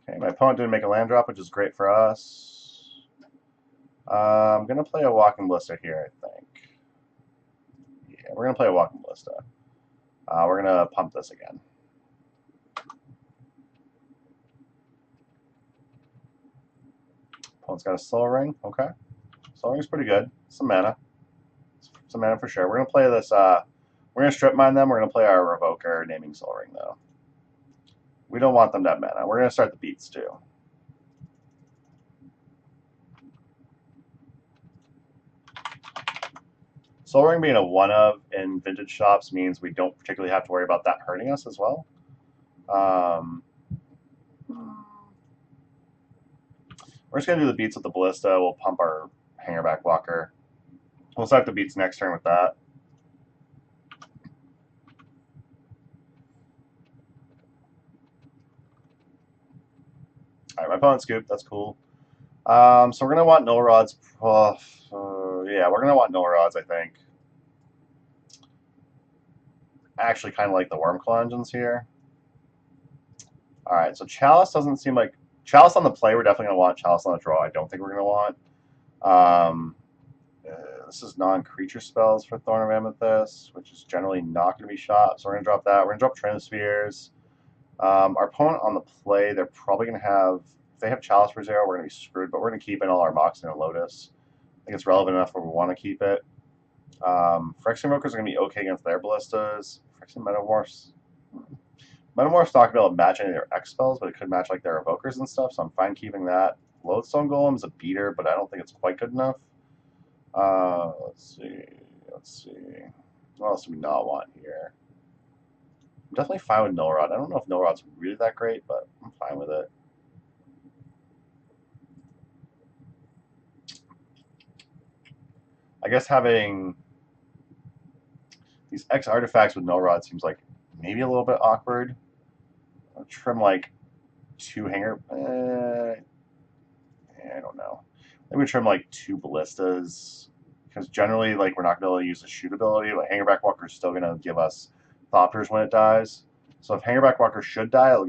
Okay, my opponent didn't make a land drop, which is great for us. I'm going to play a Walking Ballista here, I think. Yeah, we're going to play a Walking Ballista. We're going to pump this again. Opponent's got a Soul Ring. Okay. Soul Ring's pretty good. Some mana. Some mana for sure. We're going to play this. We're going to strip mine them. We're going to play our Revoker naming Soul Ring, though. We don't want them to have mana. We're going to start the beats, too. Soul Ring being a 1-of in Vintage Shops means we don't particularly have to worry about that hurting us as well. We're just going to do the beats with the Ballista. We'll pump our Hangerback Walker. We'll start the beats next turn with that. Alright, my opponent scooped. That's cool. So we're going to want Null Rods. Yeah, we're going to want Null Rods, I think. I actually kind of like the Wormclaw engines here. Alright, so Chalice doesn't seem like... Chalice on the play, we're definitely going to want. Chalice on the draw, I don't think we're going to want. This is non-creature spells for Thorn of Amethyst, which is generally not going to be shot. So we're going to drop that. We're going to drop Trend of Spheres. Our opponent on the play, they're probably going to have... If they have Chalice for 0, we're going to be screwed. But we're going to keep in all our Moxie and Lotus. I think it's relevant enough where we want to keep it. Phyrexian Invokers are going to be okay against their ballistas. Phyrexian Metamorphs. Metamorph's not going to be able to match any of their X spells, but it could match like their Evokers and stuff, so I'm fine keeping that. Lodestone Golem's a beater, but I don't think it's quite good enough. Let's see. Let's see. What else do we not want here? I'm definitely fine with Null Rod. I don't know if Null Rod's really that great, but I'm fine with it. I guess having these X artifacts with Null Rod seems like maybe a little bit awkward. I'll trim like 2 hanger. I don't know. Maybe trim like 2 ballistas, because generally, like, we're not going to be able to use the shoot ability, but Hangerback Walker is still going to give us Thopters when it dies. So if Hangerback Walker should die, it'll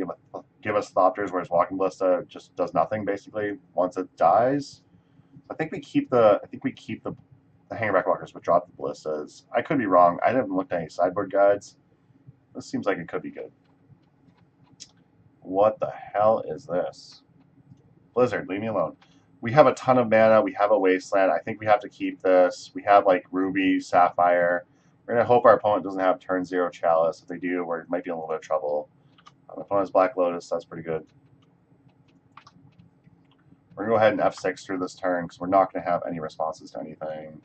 give us Thopters, whereas Walking Ballista just does nothing basically once it dies. I think we keep the Hangerback Walkers, but drop the ballistas. I could be wrong. I haven't looked at any sideboard guides. This seems like it could be good. What the hell is this? Blizzard, leave me alone. We have a ton of mana. We have a Wasteland. I think we have to keep this. We have like Ruby, Sapphire. We're going to hope our opponent doesn't have turn 0 Chalice. If they do, we might be in a little bit of trouble. The opponent has Black Lotus. That's pretty good. We're going to go ahead and F6 through this turn because we're not going to have any responses to anything.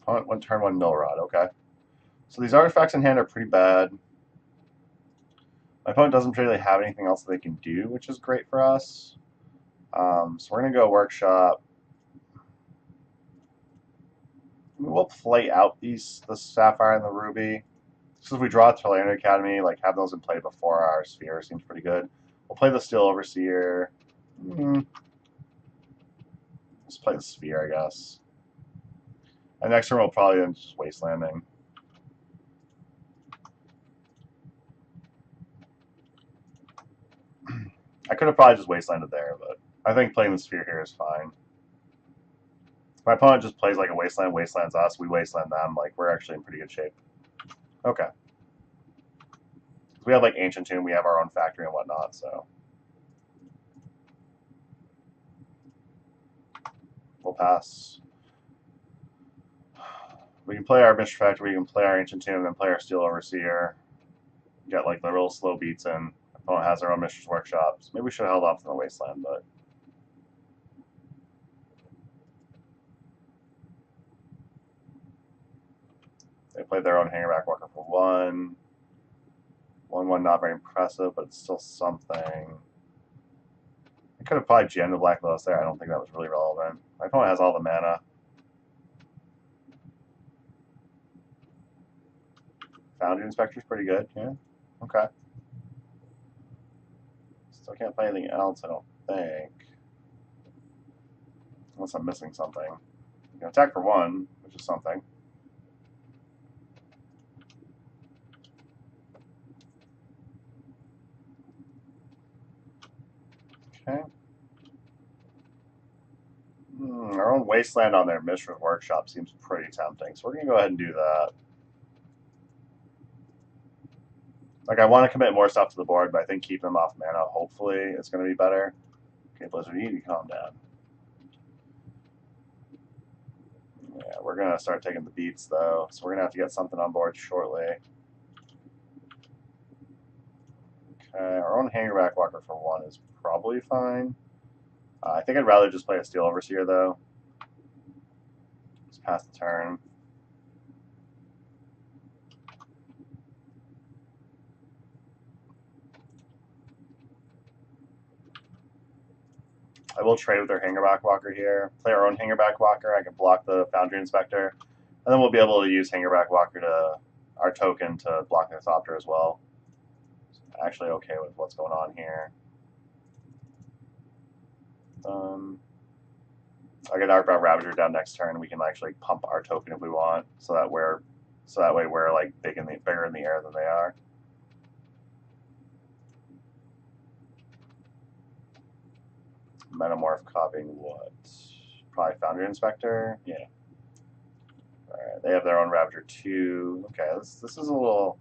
Opponent went turn 1 Null Rod. Okay. So these artifacts in hand are pretty bad. My opponent doesn't really have anything else that they can do, which is great for us. So we're going to go Workshop. We'll play out the Sapphire and the Ruby. So if we draw Tolarian Academy, like have those in play before our Sphere seems pretty good. We'll play the Steel Overseer. Let's play the Sphere, I guess. And next turn we'll probably end just Wastelanding. I could have probably just Wastelanded there, but I think playing the Sphere here is fine. If my opponent just plays like a Wasteland, Wastelands us, we Wasteland them, like we're actually in pretty good shape. Okay. We have like Ancient Tomb, we have our own factory and whatnot, so. We'll pass. We can play our Mystery Factory, we can play our Ancient Tomb, and then play our Steel Overseer. Get like the real slow beats in. Opponent has their own Mistress Workshops. Maybe we should have held off from the Wasteland, but. They played their own Hangerback Walker for 1. 1/1 not very impressive, but it's still something. I could have probably jammed the Black Lotus there. I don't think that was really relevant. My opponent has all the mana. Foundry Inspector's pretty good, yeah. Okay. Still can't play anything else, I don't think. Unless I'm missing something. You can attack for 1, which is something. Okay. Our own Wasteland on their Mistress Workshop seems pretty tempting, so we're going to go ahead and do that. Like, I want to commit more stuff to the board, but I think keeping them off mana, hopefully, it's going to be better. Okay, Blizzard, you need to calm down. Yeah, we're going to start taking the beats, though, so we're going to have to get something on board shortly. Okay, our own Hangerback Walker for 1 is probably fine. I think I'd rather just play a Steel Overseer, though. Just pass the turn. I will trade with their Hangerback Walker here. Play our own Hangerback Walker. I can block the Foundry Inspector. And then we'll be able to use Hangerback Walker to our token to block the Thopter as well. So I'm actually okay with what's going on here. I get our Ravager down next turn. We can actually pump our token if we want, so that way we're like bigger in the air than they are. Metamorph copying what? Probably Foundry Inspector. Yeah. All right. They have their own Ravager 2. Okay. This is a little.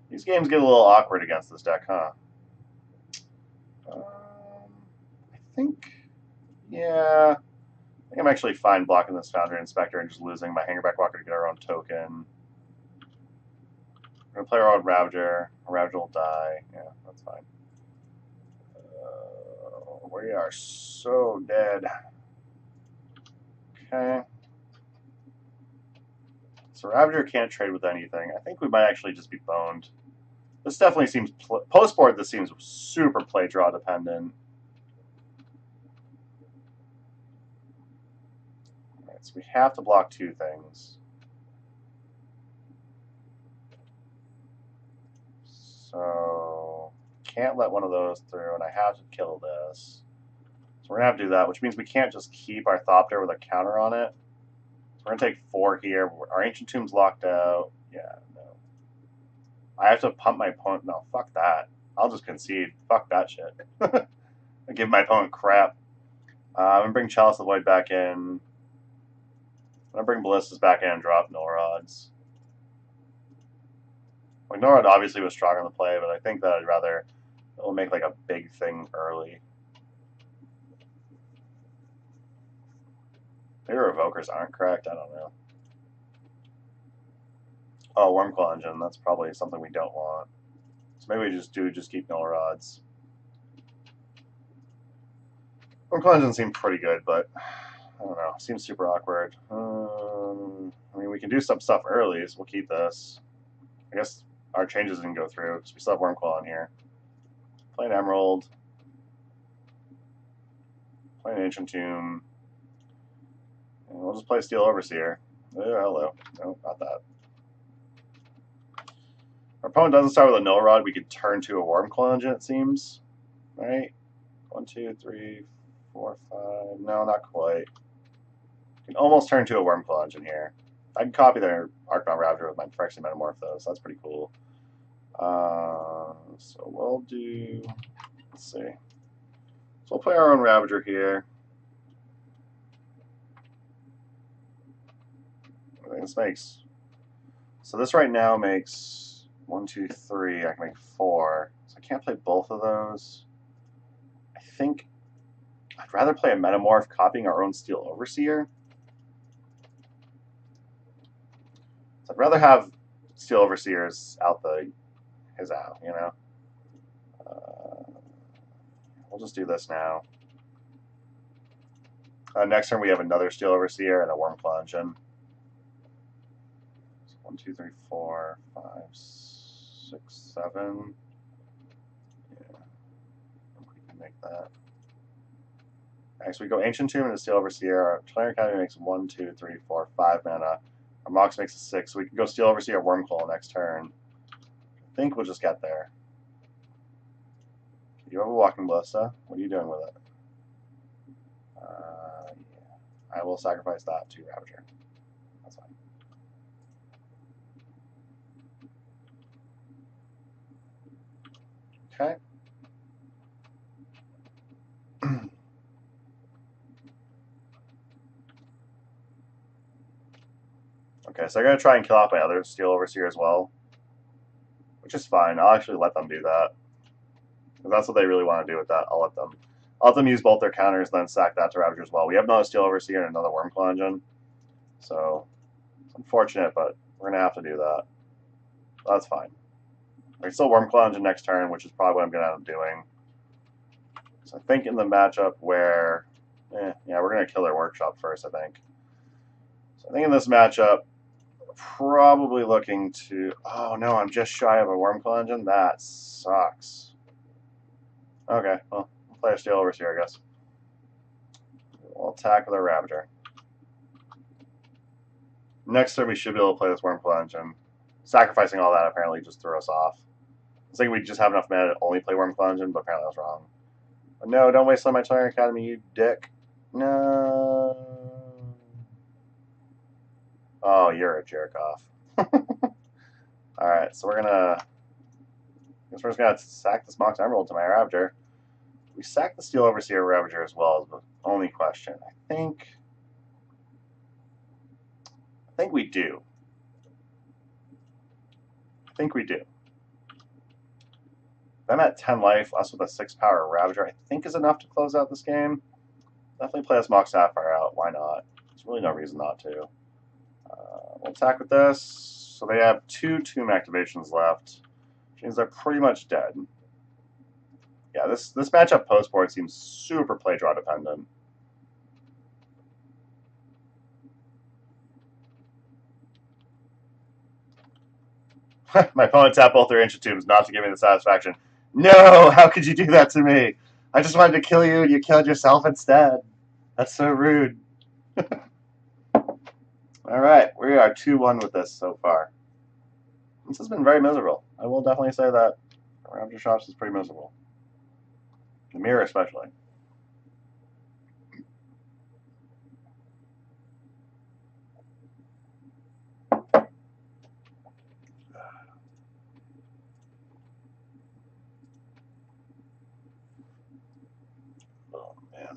These games get a little awkward against this deck, huh? I think, yeah, I think I'm actually fine blocking this Foundry Inspector and just losing my Hangerback Walker to get our own token. We're going to play our own Ravager. Our Ravager will die. Yeah, that's fine. We are so dead. Okay. So Ravager can't trade with anything. I think we might actually just be boned. This definitely seems... Post-board, this seems super play-draw dependent. Alright, so we have to block two things. So... Can't let one of those through, and I have to kill this. So we're going to have to do that, which means we can't just keep our Thopter with a counter on it. So we're going to take 4 here. Our Ancient Tomb's locked out. Yeah, no. I have to pump my opponent. No, fuck that. I'll just concede. Fuck that shit. I give my opponent crap. I'm going to bring Chalice of the Void back in. I'm going to bring Ballistas back in and drop Nolrods. Like, Nolrod obviously was strong on the play, but I think that I'd rather... It'll make like a big thing early. Maybe Revokers aren't correct. I don't know. Oh, Wormclaw Engine. That's probably something we don't want. So maybe we just keep Nolrods. Wormclaw Engine seemed pretty good, but I don't know. Seems super awkward. I mean, we can do some stuff early, so we'll keep this. I guess our changes didn't go through because we still have Wormclaw in here. Play an Emerald. Play an Ancient Tomb. And we'll just play Steel Overseer. Oh, hello. No, not that. Our opponent doesn't start with a Null Rod. We could turn to a Wormclaw Engine, it seems. Right? 1, 2, 3, 4, 5. No, not quite. We can almost turn to a Wormclaw Engine here. I can copy their Archon Ravager with my Phyrexian Metamorph, so that's pretty cool. So we'll do... Let's see. So we'll play our own Ravager here. I think this makes... So this right now makes 1, 2, 3. I can make 4. So I can't play both of those. I think I'd rather play a Metamorph copying our own Steel Overseer. So I'd rather have Steel Overseers out his out, you know? We'll just do this now. Next turn we have another Steel Overseer and a Wormclaw Engine. 1, 2, 3, 4, 5, 6, 7. Yeah, I think we can make that. Next we go Ancient Tomb and a Steel Overseer. Our Planar Academy makes 1, 2, 3, 4, 5 mana. Our Mox makes a 6. So we can go Steel Overseer Wormclaw next turn. I think we'll just get there. You have a Walking Ballista. What are you doing with it? Yeah. I will sacrifice that to Ravager. That's fine. Okay. Okay, so I'm going to try and kill off my other Steel Overseer as well. Which is fine. I'll actually let them do that. If that's what they really want to do with that, I'll let them use both their counters, then sack that to Ravager as well. We have another Steel Overseer and another Wormclaw Engine. So, it's unfortunate, but we're going to have to do that. That's fine. I can still Wormclaw Engine next turn, which is probably what I'm going to end up doing. So I think in the matchup where... yeah, we're going to kill their Workshop first, I think. So I think in this matchup, probably looking to... Oh, no, I'm just shy of a Wormclaw Engine? That sucks. Okay, well, we'll play a Steel Overseer, I guess. We'll attack with our Ravager. Next turn, we should be able to play this Wormclaw Engine. Sacrificing all that apparently just threw us off. I was thinking we'd just have enough mana to only play Wormclaw Engine, but apparently I was wrong. But no, don't waste on my Tyrant Academy, you dick. No. Oh, you're a jerk off. Alright, so we're gonna... I guess we're just gonna sack this Mox Emerald to my Ravager. We sack the Steel Overseer Ravager as well is the only question. I think we do. I think we do. I'm at 10 life, us with a 6 power Ravager, I think is enough to close out this game. Definitely play this Mock Sapphire out. Why not? There's really no reason not to. We'll attack with this. So they have 2 tomb activations left, which means they're pretty much dead. Yeah, this matchup post board seems super play draw dependent. My opponent tapped both their ancient tombs not to give me the satisfaction. No! How could you do that to me? I just wanted to kill you and you killed yourself instead. That's so rude. Alright, we are 2-1 with this so far. This has been very miserable. I will definitely say that Ravager Shops is pretty miserable. The mirror especially. Oh, man.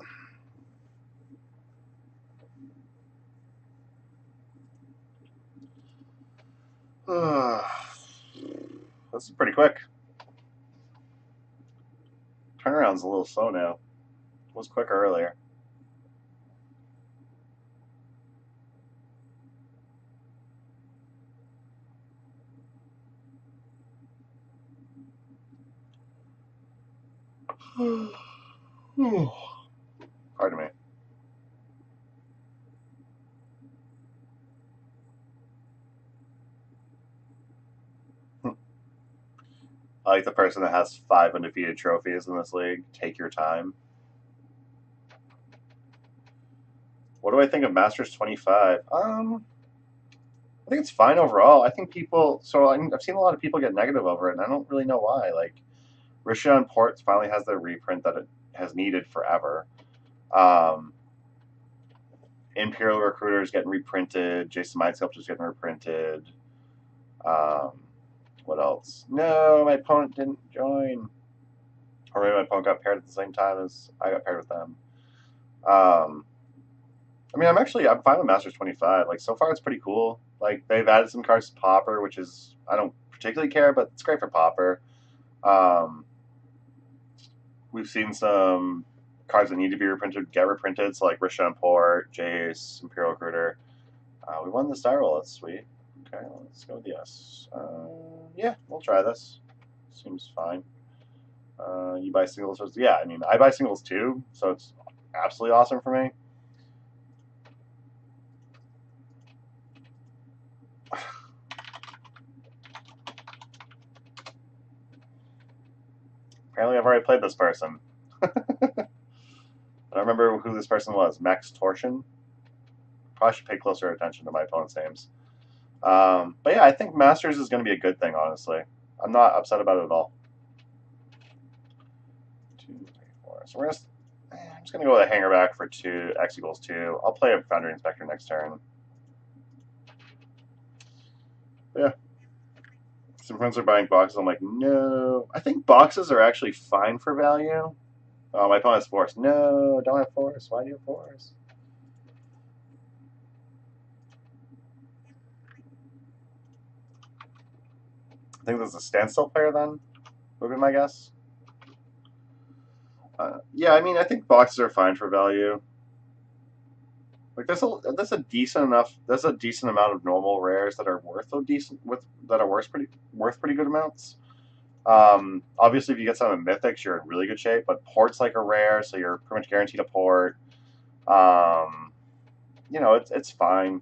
This is pretty quick. Turnaround's a little slow now. It was quicker earlier. Pardon me. I like the person that has 5 undefeated trophies in this league. Take your time. What do I think of Masters 25? I think it's fine overall. I think people... So I've seen a lot of people get negative over it, and I don't really know why. Like, Rishan Ports finally has the reprint that it has needed forever. Imperial Recruiter is getting reprinted. Jason Mind Sculptor is getting reprinted. What else? No, my opponent didn't join. Or maybe my opponent got paired at the same time as I got paired with them. I mean, I'm fine with Masters 25. Like, so far it's pretty cool. Like, they've added some cards to Pauper, which is, I don't particularly care, but it's great for Pauper. We've seen some cards that need to be reprinted get reprinted, so like Rishan Port, Jace, Imperial Recruiter. We won the star roll, that's sweet. Okay, let's go with yes. Yeah, we'll try this. Seems fine. You buy singles? Yeah, I mean, I buy singles too, so it's absolutely awesome for me. Apparently I've already played this person. I don't remember who this person was. Max Torsion? Probably should pay closer attention to my opponent's names. But yeah, I think Masters is going to be a good thing, honestly. I'm not upset about it at all. 2, 3, 4. So I'm just going to go with a hanger back for 2, X equals 2. I'll play a Foundry Inspector next turn. Yeah. Some friends are buying boxes. I'm like, no. I think boxes are actually fine for value. Oh, my opponent has Force. No, don't have Force. Why do you have Force? I think this is a standstill player then, would be my guess. Yeah, I mean, I think boxes are fine for value. Like, there's a decent amount of normal rares that are worth pretty good amounts. Obviously, if you get some of mythics, you're in really good shape. But port's like a rare, so you're pretty much guaranteed a port. You know, it's fine.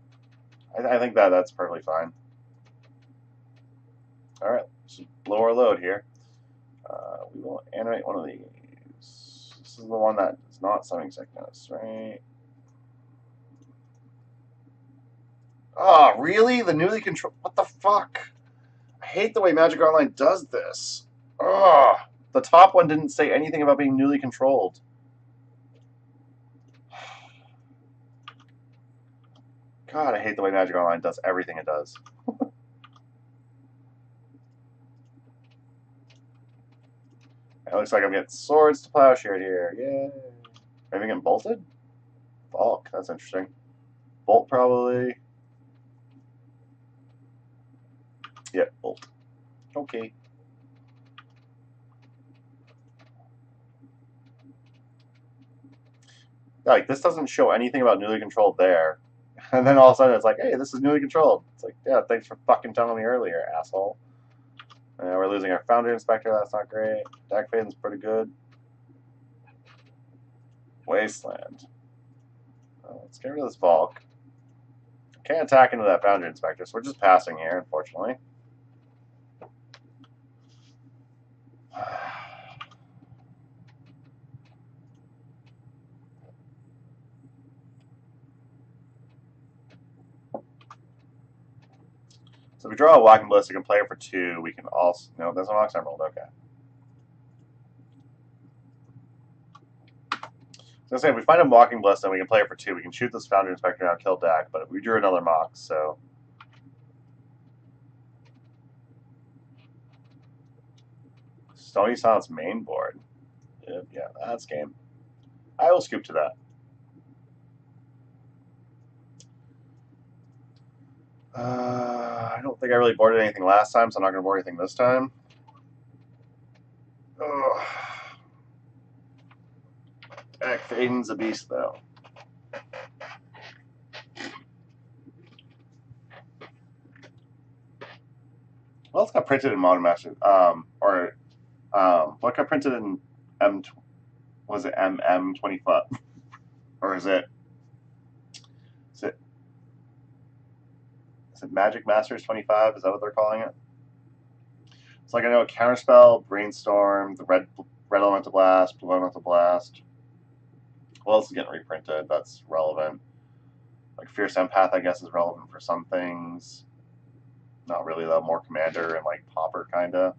I think that's perfectly fine. All right, so lower load here. We will animate one of these. This is the one that is not Summoning Sickness, right? Oh, really? The newly controlled... What the fuck? I hate the way Magic Online does this. Oh, the top one didn't say anything about being newly controlled. God, I hate the way Magic Online does everything it does. It looks like I'm getting Swords to Plowshare here. Yay. Maybe getting Bolted? Bulk, that's interesting. Bolt, probably. Yep, Bolt. Okay. Like, this doesn't show anything about newly controlled there. And then all of a sudden it's like, hey, this is newly controlled. It's like, yeah, thanks for fucking telling me earlier, asshole. We're losing our Foundry Inspector, that's not great. Deck Faden's pretty good. Wasteland. Let's get rid of this Valk. Can't attack into that Foundry Inspector, so we're just passing here, unfortunately. So if we draw a Walking Ballistic and play it for 2, we can also... No, there's an Ox Emerald, okay. So I say, if we find a Walking Ballistic and we can play it for 2, we can shoot this Foundry Inspector now, kill Dak, but we drew another Mox, so... Stony Silence main board. Yeah, that's game. I will scoop to that. I don't think I really boarded anything last time, so I'm not going to board anything this time. Faden's a beast, though. Well, it's got printed in Modern Masters. What got printed in was it MM25? Or is it Magic Masters 25? Is that what they're calling it? It's like, I know Counterspell, Brainstorm, the red Elemental Blast, blue Elemental Blast. What else is getting reprinted that's relevant? Like Fierce Empath, I guess, is relevant for some things. Not really, though. More Commander and like Pauper, kinda.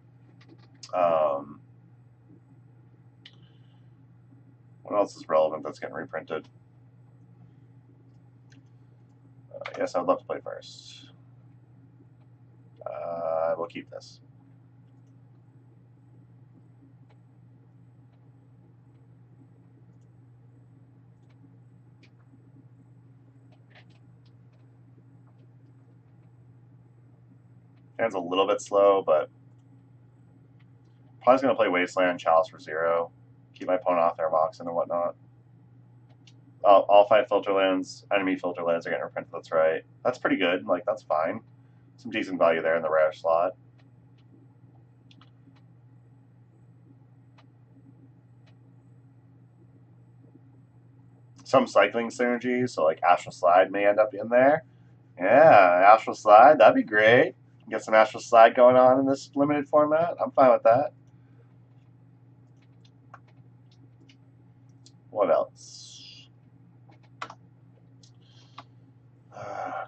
What else is relevant that's getting reprinted? Yes, I'd love to play first. We'll keep this. Hand's a little bit slow, but probably going to play Wasteland, Chalice for 0. Keep my opponent off their Moxen and whatnot. All 5 filter lands, enemy filter lands are getting reprinted, that's right. That's pretty good, like, that's fine. Some decent value there in the rare slot. Some cycling synergy, so like Astral Slide may end up in there. Yeah, Astral Slide, that'd be great. Get some Astral Slide going on in this limited format. I'm fine with that. What else?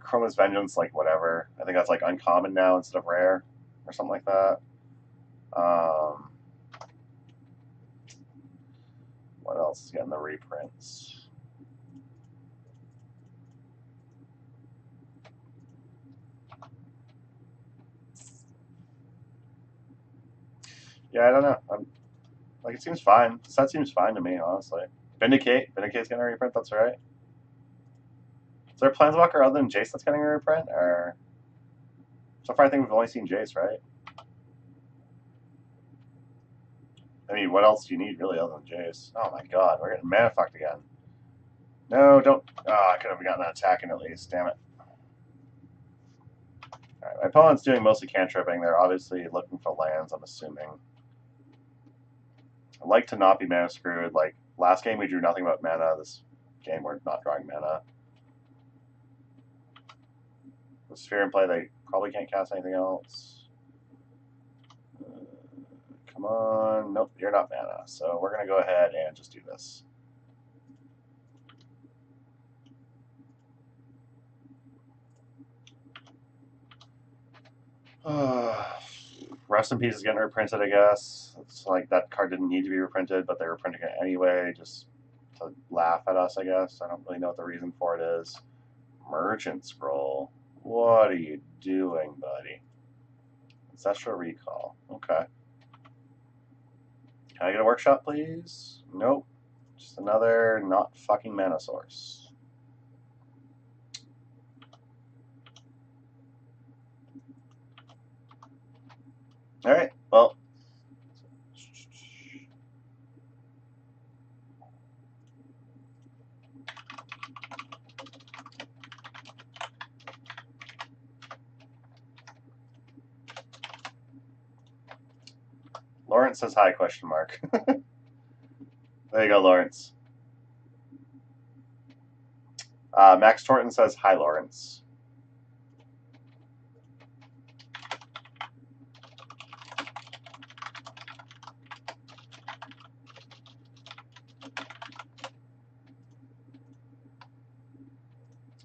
Chroma's Vengeance, like whatever. I think that's like uncommon now instead of rare or something like that. What else is getting the reprints? Yeah, I don't know. Like, it seems fine. The set seems fine to me, honestly. Vindicate's getting a reprint, that's right. Is there a Planeswalker other than Jace that's getting a reprint? Or so far I think we've only seen Jace, right? I mean, what else do you need really other than Jace? Oh my god, we're getting mana fucked again. No, don't. Oh, I could have gotten an attack in at least, damn it. Alright, my opponent's doing mostly cantripping. They're obviously looking for lands, I'm assuming. I like to not be mana screwed. Like, last game we drew nothing but mana. This game we're not drawing mana. With Sphere in play, they probably can't cast anything else. Come on. Nope, you're not mana. So we're going to go ahead and just do this. Rest in Peace is getting reprinted, I guess. It's like that card didn't need to be reprinted, but they were printing it anyway, just to laugh at us, I guess. I don't really know what the reason for it is. Merchant Scroll. What are you doing, buddy? Ancestral Recall. Okay. Can I get a workshop, please? Nope. Just another not fucking mana source. Alright, well. Lawrence says hi, question mark. There you go, Lawrence. Max Torton says hi, Lawrence.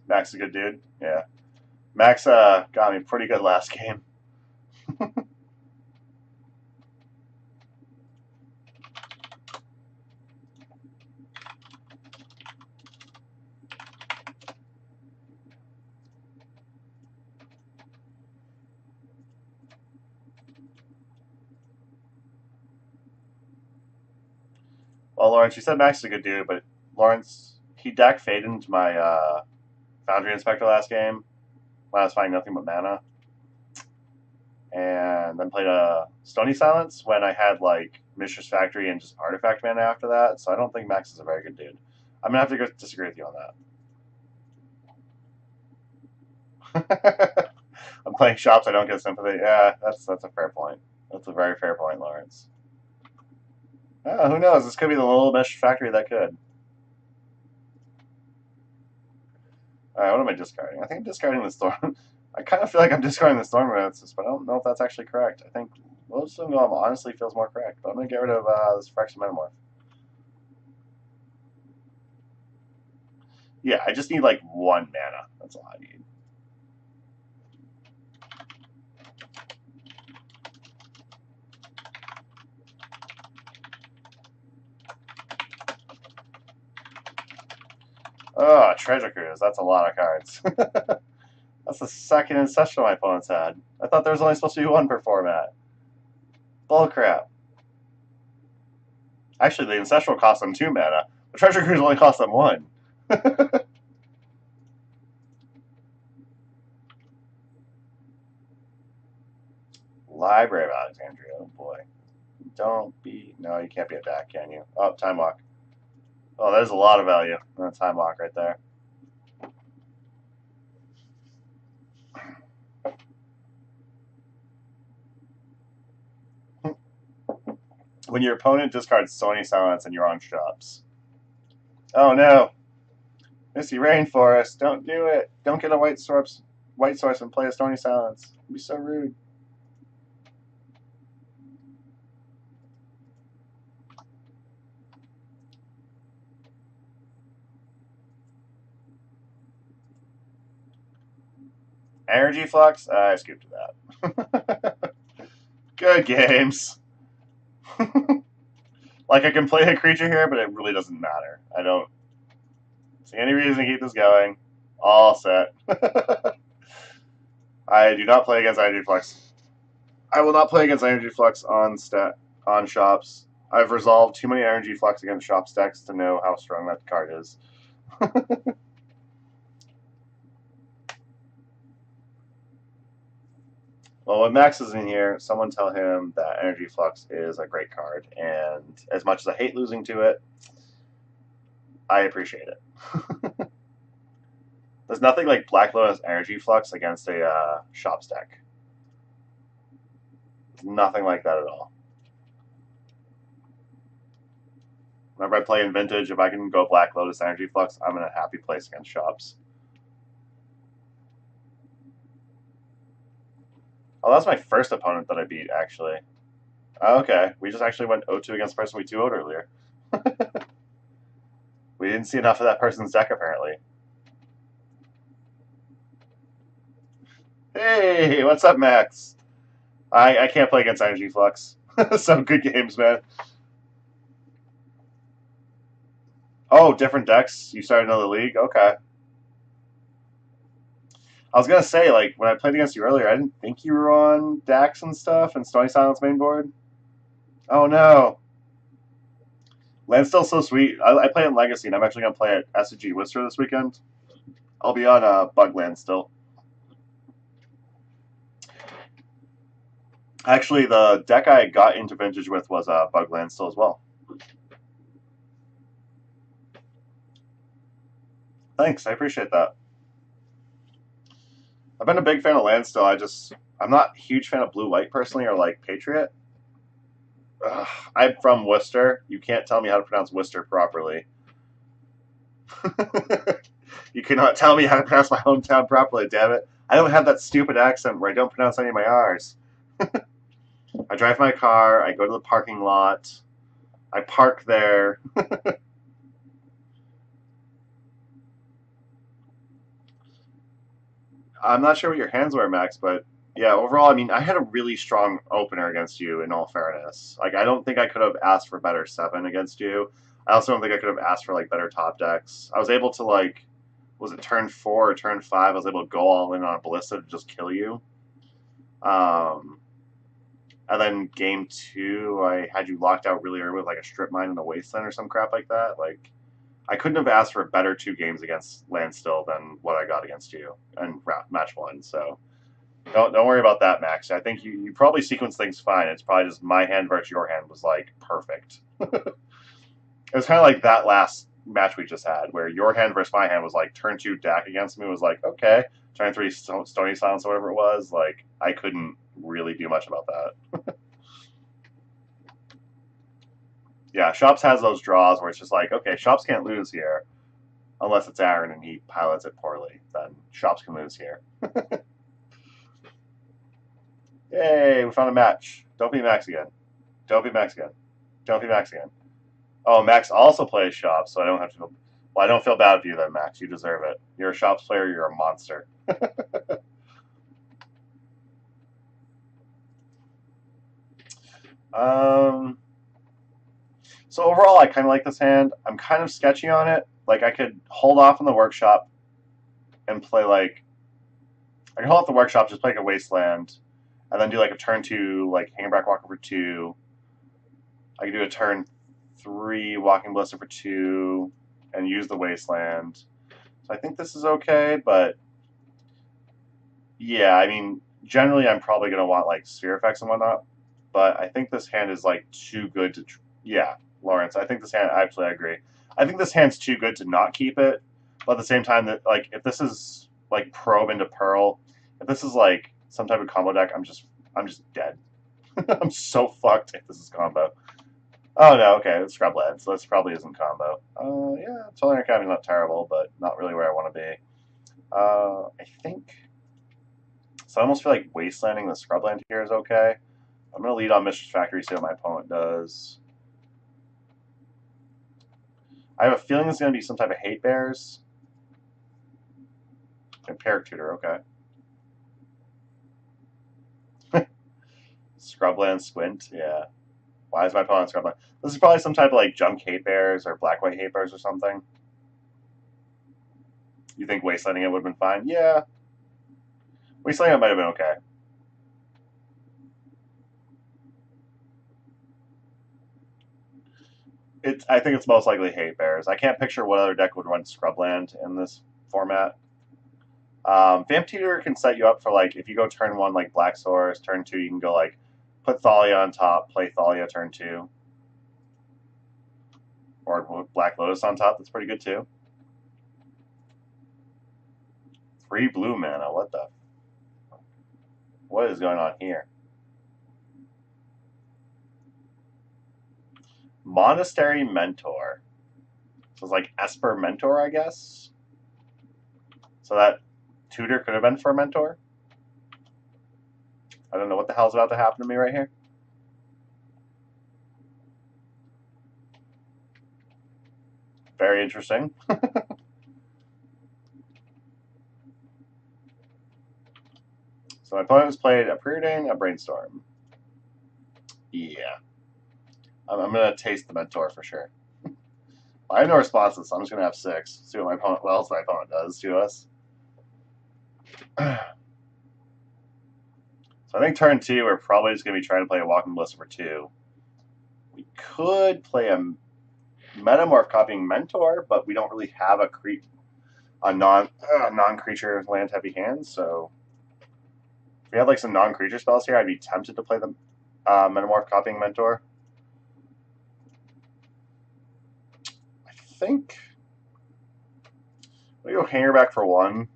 Max is a good dude. Yeah. Max got me pretty good last game. Well, Lawrence, you said Max is a good dude, but Lawrence, he deck faded into my Foundry Inspector last game when I was finding nothing but mana. And then played a Stony Silence when I had like Mistress Factory and just Artifact mana after that. So I don't think Max is a very good dude. I'm gonna have to disagree with you on that. I'm playing shops. I don't get sympathy. Yeah, that's a fair point. That's a very fair point, Lawrence. Oh, who knows? This could be the little Mistress Factory that could. All right, what am I discarding? I think I'm discarding the Storm. I kind of feel like I'm discarding the Storm Romances, but I don't know if that's actually correct. I think Lodestone Golem honestly feels more correct, but I'm going to get rid of this Phyrexian Metamorph. Yeah, I just need like 1 mana. That's all I need. Oh, Treasure Cruise. That's a lot of cards. That's the second Ancestral my opponents had. I thought there was only supposed to be 1 per format. Bullcrap. Actually, the Ancestral cost them 2 mana. The Treasure Cruise only cost them 1. Library of Alexandria. Oh boy. Don't be. No, you can't be a deck, can you? Oh, Time Walk. Oh, there's a lot of value in a Time Walk right there. When your opponent discards Stony Silence and you're on shops. Oh no. Misty Rainforest, don't do it. Don't get a white source and play a Stony Silence. It'd be so rude. Energy Flux? I scooped that. Good games. Like, I can play a creature here, but it really doesn't matter. I don't see any reason to keep this going. All set. I do not play against Energy Flux. I will not play against Energy Flux on shops. I've resolved too many Energy Flux against shops decks to know how strong that card is. Well, when Max is in here, someone tell him that Energy Flux is a great card, and as much as I hate losing to it, I appreciate it. There's nothing like Black Lotus Energy Flux against a shops deck. Nothing like that at all. Whenever I play in Vintage, if I can go Black Lotus Energy Flux, I'm in a happy place against shops. Oh, that's my first opponent that I beat, actually. Oh, okay, we just actually went 0-2 against the person we 2-0'd earlier. We didn't see enough of that person's deck, apparently. Hey, what's up, Max? I can't play against Energy Flux. Some good games, man. Oh, different decks? You started another league? Okay. I was going to say, like, when I played against you earlier, I didn't think you were on Dax and stuff and Stony Silence main board. Oh, no. Landstill's so sweet. I play in Legacy, and I'm actually going to play at SG Worcester this weekend. I'll be on Bugland still. Actually, the deck I got into Vintage with was Bugland still as well. Thanks, I appreciate that. I've been a big fan of Landstill. I'm not a huge fan of Blue White personally, or like Patriot. I'm from Worcester. You can't tell me how to pronounce Worcester properly. You cannot tell me how to pronounce my hometown properly, damn it. I don't have that stupid accent where I don't pronounce any of my R's. I drive my car, I go to the parking lot, I park there. I'm not sure what your hands were, Max, but yeah, overall, I mean, I had a really strong opener against you, in all fairness. Like, I don't think I could have asked for better 7 against you. I also don't think I could have asked for, like, better top decks. I was able to, like, was it turn 4 or turn 5? I was able to go all in on a Ballista to just kill you. And then game 2, I had you locked out really early with, like, a strip mine and a wasteland or some crap like that. Like, I couldn't have asked for better 2 games against Landstill than what I got against you in match 1. So don't worry about that, Max. I think you probably sequenced things fine. It's probably just my hand versus your hand was like perfect. It was kind of like that last match we just had, where your hand versus my hand was like turn 2 Dak against me was like okay, turn 3 Stony Silence or whatever it was. Like I couldn't really do much about that. Yeah, Shops has those draws where it's just like, okay, Shops can't lose here. Unless it's Aaron and he pilots it poorly, then Shops can lose here. Yay, we found a match. Don't be Max again. Don't be Max again. Don't be Max again. Oh, Max also plays Shops, so I don't have to feel... Well, I don't feel bad for you then, Max. You deserve it. You're a Shops player, you're a monster. So overall, I kind of like this hand. I'm kind of sketchy on it. Like, I could hold off on the workshop and play, like... I could hold off the workshop, just play like a Wasteland, and then do, like, a turn 2, like, Hangerback Walker for 2. I could do a turn 3 Walking Ballista for 2 and use the Wasteland. So I think this is okay, but... Yeah, I mean, generally I'm probably going to want, like, Sphere Effects and whatnot, but I think this hand is, like, too good to... Yeah, Lawrence, I think this hand... Actually, I agree. I think this hand's too good to not keep it, but at the same time, that like, if this is, like, Probe into Pearl, if this is, like, some type of combo deck, I'm just dead. I'm so fucked if this is combo. Oh, no, okay, it's Scrubland, so this probably isn't combo. Yeah, Tolerant Academy's not terrible, but not really where I want to be. I think... So I almost feel like Wastelanding the Scrubland here is okay. I'm going to lead on Mistress Factory, see what my opponent does. I have a feeling it's going to be some type of Hate Bears. Empiric Tutor, okay. Scrubland Squint, yeah. Why is my opponent Scrubland? This is probably some type of like Junk Hate Bears or Black-White Hate Bears or something. You think Wastelanding it would have been fine? Yeah. Wastelanding it might have been okay. I think it's most likely Hate Bears. I can't picture what other deck would run Scrubland in this format. Vamp Tutor can set you up for, like, if you go turn 1 like Black Source, turn 2 you can go, like, put Thalia on top, play Thalia turn 2. Or put Black Lotus on top, that's pretty good too. 3 blue mana, what the... What is going on here? Monastery Mentor. So it's like Esper Mentor, I guess? So that Tutor could have been for a Mentor? I don't know what the hell's about to happen to me right here. Very interesting. So my opponent has played a Preordain, a Brainstorm. Yeah. I'm going to taste the Mentor for sure. I have no responses, so I'm just going to have 6. See what else my opponent does to us. So I think turn 2, we're probably just going to be trying to play a Walking Ballista for 2. We could play a Metamorph copying Mentor, but we don't really have a non-creature land-heavy hand, so... If we had, like, some non-creature spells here, I'd be tempted to play the Metamorph copying Mentor. I think... I'm going to go Hangerback for 1.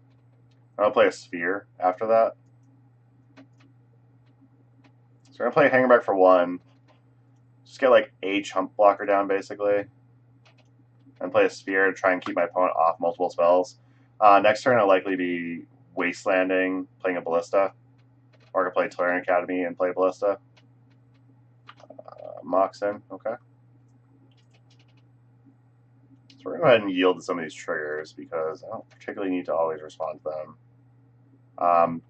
I'll play a Sphere after that. So we're going to play Hangerback for 1. Just get like a chump blocker down basically, and play a Sphere to try and keep my opponent off multiple spells. Next turn I'll likely be Wastelanding, playing a Ballista, or I could play Tolarian Academy and play Ballista. Moxin, okay. So we're going to go ahead and yield to some of these triggers because I don't particularly need to always respond to them.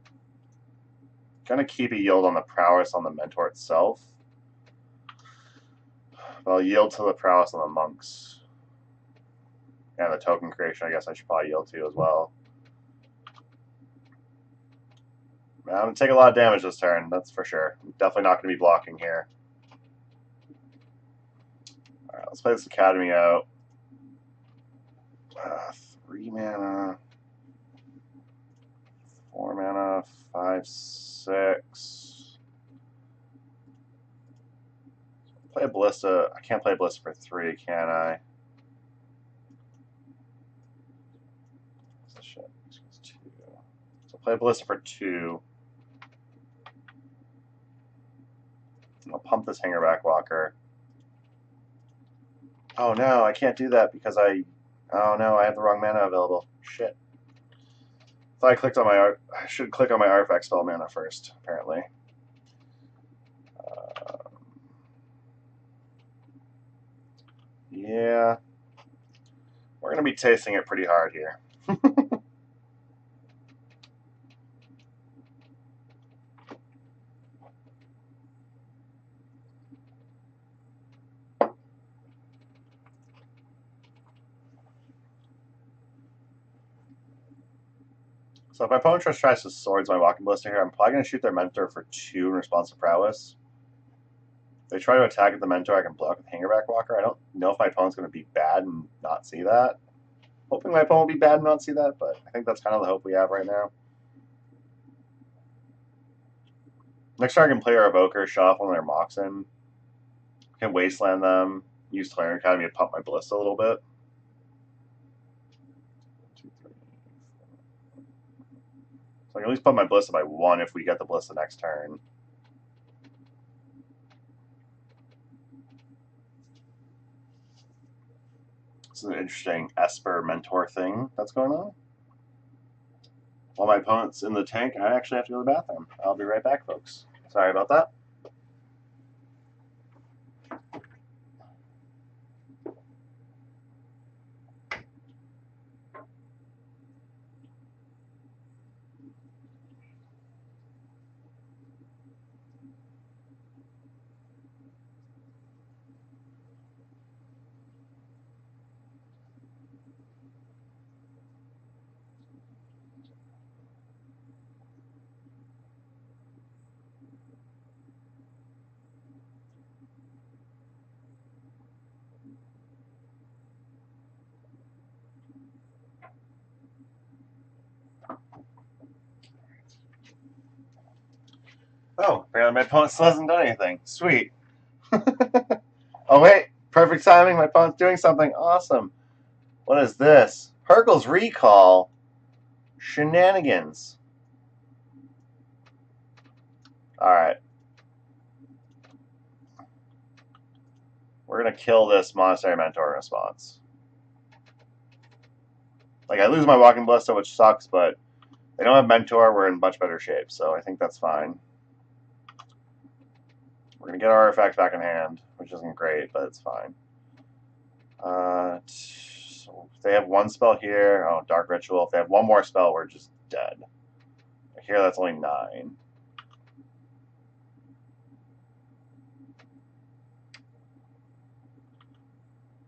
Going to keep a yield on the Prowess on the Mentor itself. But I'll yield to the Prowess on the Monks. And the token creation, I guess I should probably yield to as well. I'm going to take a lot of damage this turn, that's for sure. I'm definitely not going to be blocking here. Alright, let's play this Academy out. 3 mana, 4 mana, 5, 6. Play a Ballista. I can't play a Ballista for 3, can I? Shit. 2. So play a Ballista for 2. I'll pump this Hangerback Walker. Oh no, I can't do that because oh no, I have the wrong mana available. Shit. Thought I clicked on my I should click on my artifact spell mana first, apparently. Yeah. We're going to be tasting it pretty hard here. So if my opponent just tries to swords my Walking Ballista here, I'm probably going to shoot their Mentor for 2 in response to Prowess. If they try to attack at the Mentor, I can block with Hangerback Walker. I don't know if my opponent's going to be bad and not see that. Hoping my opponent will be bad and not see that, but I think that's kind of the hope we have right now. Next turn I can play our Evoker, shut off one of their Moxin. I can Wasteland them, use Tolarian Academy to pump my Ballista a little bit. 2, 3, 4. So I can at least pump my Ballista by 1 if we get the Ballista next turn. This is an interesting Esper Mentor thing that's going on. While my opponent's in the tank, I actually have to go to the bathroom. I'll be right back, folks. Sorry about that. Oh, apparently my opponent still hasn't done anything. Sweet. Oh, wait. Perfect timing. My opponent's doing something. Awesome. What is this? Hurkyl's Recall. Shenanigans. Alright. We're going to kill this Monastery Mentor in response. Like, I lose my Walking Ballista, which sucks, but they don't have Mentor. We're in much better shape, so I think that's fine. We're going to get our artifact back in hand, which isn't great, but it's fine. So if they have 1 spell here, oh, Dark Ritual. If they have 1 more spell, we're just dead. Here, that's only 9.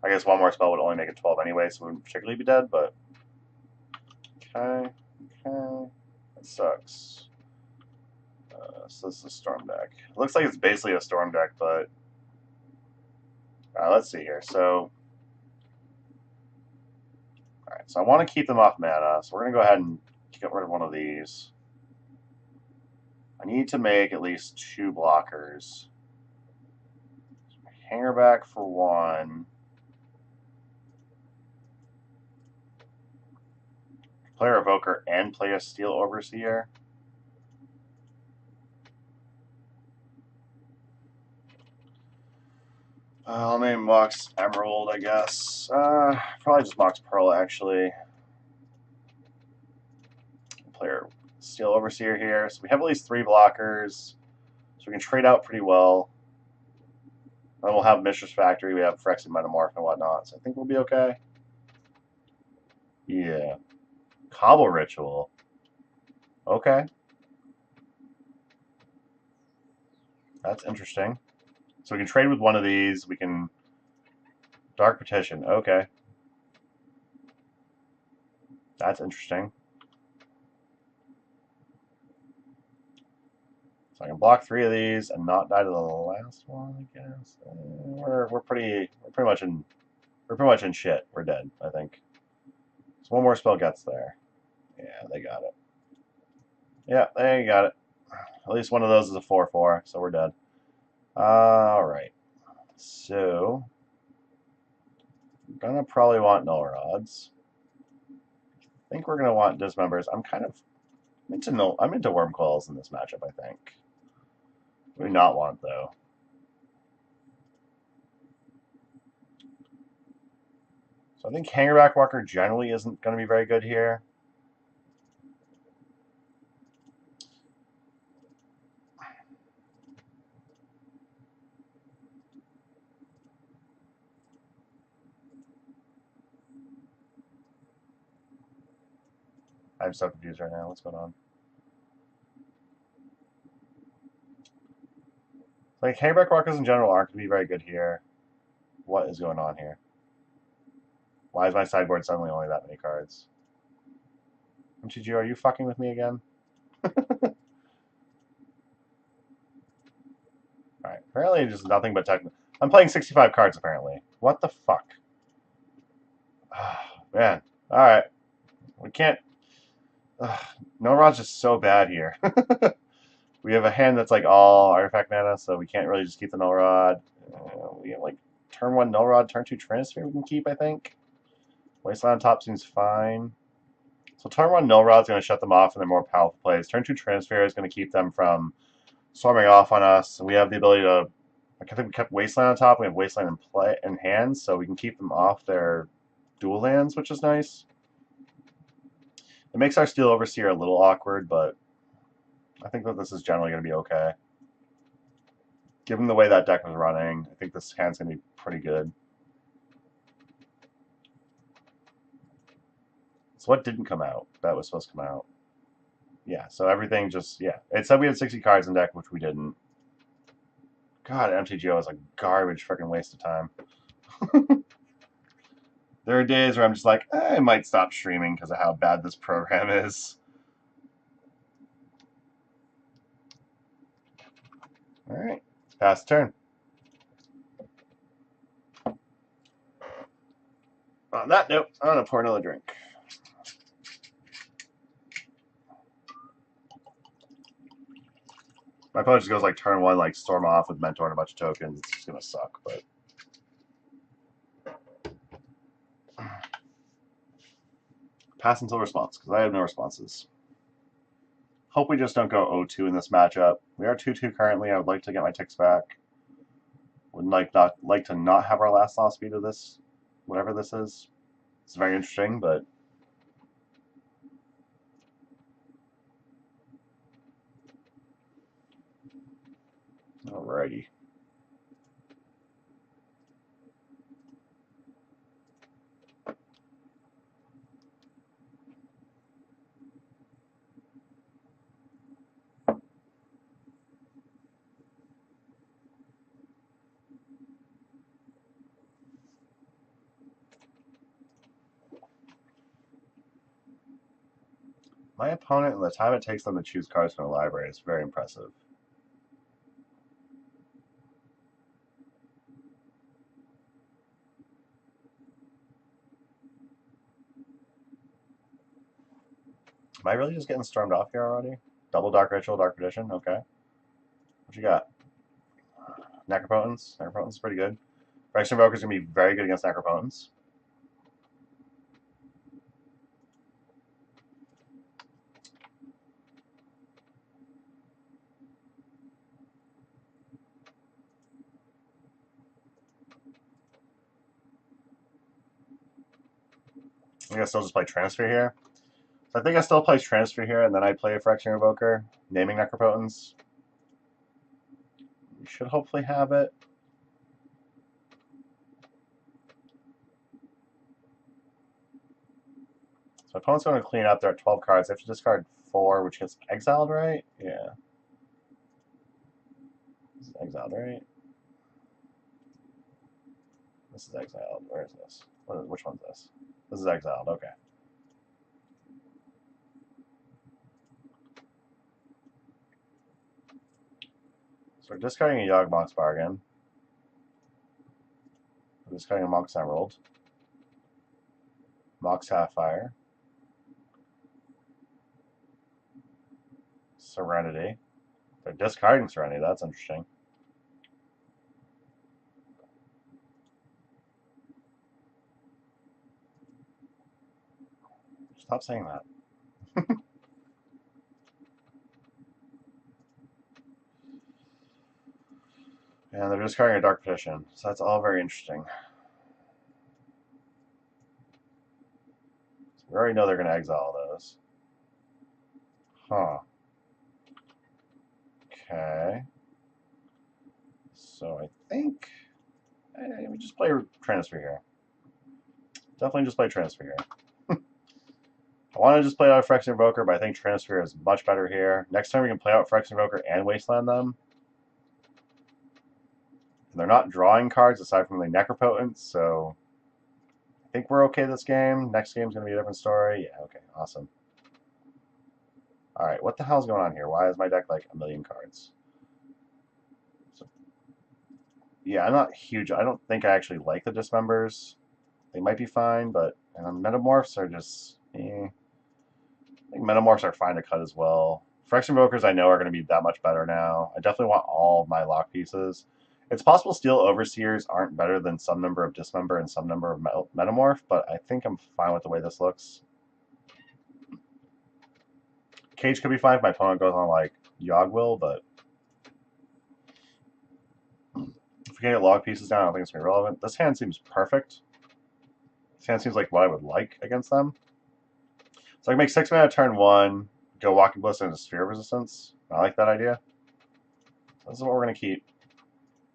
I guess 1 more spell would only make it 12 anyway, so we wouldn't particularly be dead, but... Okay. That sucks. So this is a Storm deck. It looks like it's basically a Storm deck, but... let's see here. So... Alright, so I want to keep them off mana, so we're going to go ahead and get rid of one of these. I need to make at least 2 blockers. Hangerback for 1. Play a Evoker and play a Steel Overseer. Maybe Mox Emerald, I guess. Probably just Mox Pearl, actually. Player Steel Overseer here. So we have at least 3 blockers. So we can trade out pretty well. Then we'll have Mistress Factory, we have Phyrexian Metamorph and whatnot. So I think we'll be okay. Yeah. Cobble Ritual. Okay. That's interesting. So we can trade with one of these. We can... Dark Petition. Okay. That's interesting. So I can block 3 of these and not die to the last one, I guess. We're pretty much in shit. We're dead, I think. So one more spell gets there. Yeah, they got it. Yeah, they got it. At least one of those is a 4/4, so we're dead. Alright. So I'm gonna probably want Null Rods. I think we're gonna want Dismembers. I'm into Worm Coils in this matchup, I think. We do not want, though. So I think Hangerback Walker generally isn't going to be very good here. I'm so confused right now. What's going on? Like, Hangerback Walkers in general aren't going to be very good here. What is going on here? Why is my sideboard suddenly only that many cards? MTG, are you fucking with me again? Alright, apparently just nothing but technical. I'm playing 65 cards, apparently. What the fuck? Man. Alright. We can't... No Rod's just so bad here. We have a hand that's like all artifact mana, so we can't really just keep the Null Rod. We have like turn 1 Null Rod, turn 2 Transfer we can keep, I think. Wasteland on top seems fine. So turn 1 Null Rod is going to shut them off in their more powerful plays. Turn 2 Transfer is going to keep them from swarming off on us. And we have the ability to... I think we kept Wasteland on top. We have Wasteland in hands, so we can keep them off their dual lands, which is nice. It makes our Steel Overseer a little awkward, but I think that this is generally going to be okay. Given the way that deck was running, I think this hand's going to be pretty good. So what didn't come out that was supposed to come out? Yeah, so everything just, yeah. It said we had 60 cards in deck, which we didn't. God, MTGO is a garbage freaking waste of time. There are days where I'm just like, I might stop streaming because of how bad this program is. Alright, pass the turn. On that note, I'm going to pour another drink. My opponent just goes like turn 1, like storm off with Mentor and a bunch of tokens. It's just going to suck, but... Pass until response, because I have no responses. Hope we just don't go 0-2 in this matchup. We are 2-2 currently. I would like to get my ticks back. Would like to not have our last loss speed of this, whatever this is. It's very interesting, but... Alrighty. My opponent and the time it takes them to choose cards from the library is very impressive. Am I really just getting stormed off here already? Double Dark Ritual, Dark Tradition? Okay. What you got? Necropotence? Necropotence is pretty good. Phyrexian Invoker is going to be very good against Necropotence. I think I still just play Transfer here. So I think I still play Transfer here, and then I play a Phyrexian Revoker, naming Necropotence. We should hopefully have it. So my opponent's going to clean up. They're at 12 cards. They have to discard 4, which gets exiled, right? Yeah. This is exiled, right? This is exiled. Where is this? Which one's this? This is exiled. Okay. So we're discarding a Yawgmoth's Bargain. We're discarding a Monk's Emerald. Mox Sapphire. Serenity. They're discarding Serenity. That's interesting. Stop saying that. And they're discarding a Dark Petition. So that's all very interesting. So we already know they're going to exile those. Huh. Okay. So I think we just play Transfer here. Definitely just play Transfer here. I want to just play out Phyrexian Revoker, but I think Transfer is much better here. Next time we can play out Phyrexian Revoker and Wasteland them. And they're not drawing cards aside from the Necropotence, so I think we're okay this game. Next game's going to be a different story. Yeah, okay, awesome. Alright, what the hell's going on here? Why is my deck like a million cards? So, yeah, I'm not huge. I don't think I actually like the Dismembers. They might be fine, but Metamorphs are just I think Metamorphs are fine to cut as well. Phyrexian Revokers I know are going to be that much better now. I definitely want all of my lock pieces. It's possible Steel Overseers aren't better than some number of Dismember and some number of Metamorph, but I think I'm fine with the way this looks. Cage could be fine if my opponent goes on like Yogwill, but if we can get log pieces down, I don't think it's going to be relevant. This hand seems perfect. This hand seems like what I would like against them. So I can make 6 mana turn 1, go Walking Ballista into Sphere Resistance. I like that idea. So this is what we're going to keep.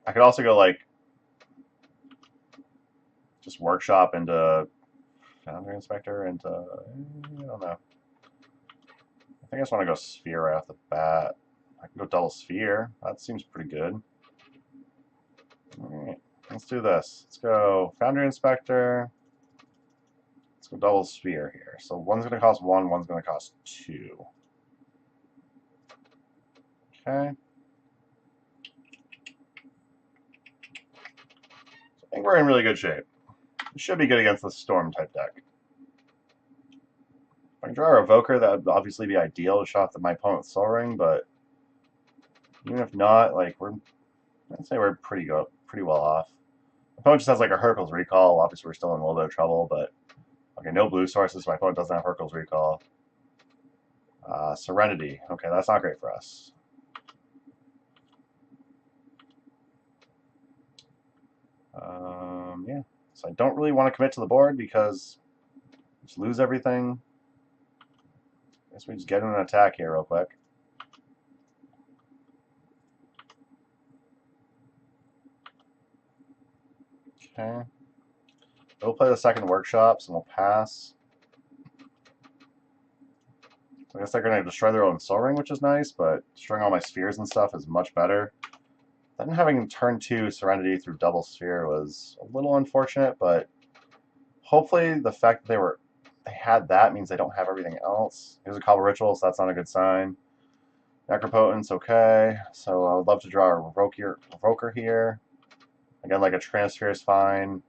I could also go like just Workshop into Foundry Inspector into I don't know. I think I just want to go Sphere right off the bat. I can go double Sphere. That seems pretty good. Alright, let's do this. Let's go Foundry Inspector. Let's go double Sphere here. So one's going to cost 1, one's going to cost 2. Okay. So I think we're in really good shape. We should be good against the Storm type deck. If I can draw a Revoker, that would obviously be ideal to shut off my opponent's Soul Ring, but even if not, like I'd say we're pretty well off. My opponent just has like a Hurkyl's Recall. Obviously, we're still in a little bit of trouble, but okay, no blue sources. My opponent doesn't have Hurkyl's Recall. Serenity. Okay, that's not great for us. Yeah. So I don't really want to commit to the board because just lose everything. I guess we just get in an attack here real quick. Okay. We'll play the second Workshops and we'll pass. I guess they're going to destroy their own Soul Ring, which is nice, but destroying all my spheres and stuff is much better. Then having turn 2 Serenity through double Sphere was a little unfortunate, but hopefully the fact that they had that means they don't have everything else. Here's a Cobble Ritual, so that's not a good sign. Necropotence, okay. So I would love to draw a Revoker here. Again, like a Transfer is fine.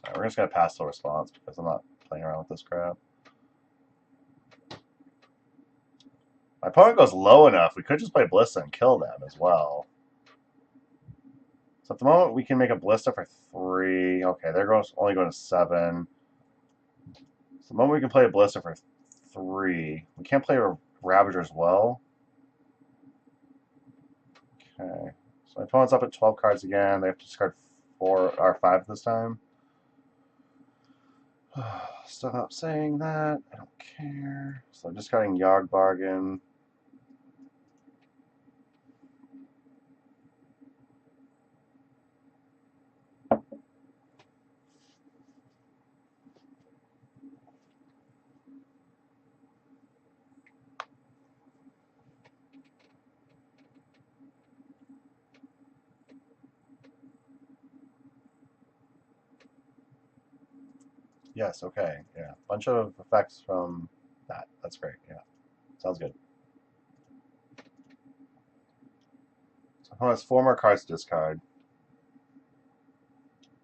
Right, we're just going to pass the response because I'm not playing around with this crap. My opponent goes low enough, we could just play Ballista and kill them as well. So at the moment, we can make a Ballista for 3. Okay, they're only going to 7. So the moment we can play a Ballista for 3. We can't play a Ravager as well. Okay. So my opponent's up at 12 cards again. They have to discard 4 or 5 this time. Stop saying that. I don't care. So I'm just cutting Yogg Bargain. Yes, okay, yeah. Bunch of effects from that. That's great, yeah. Sounds good. So opponent has 4 more cards to discard.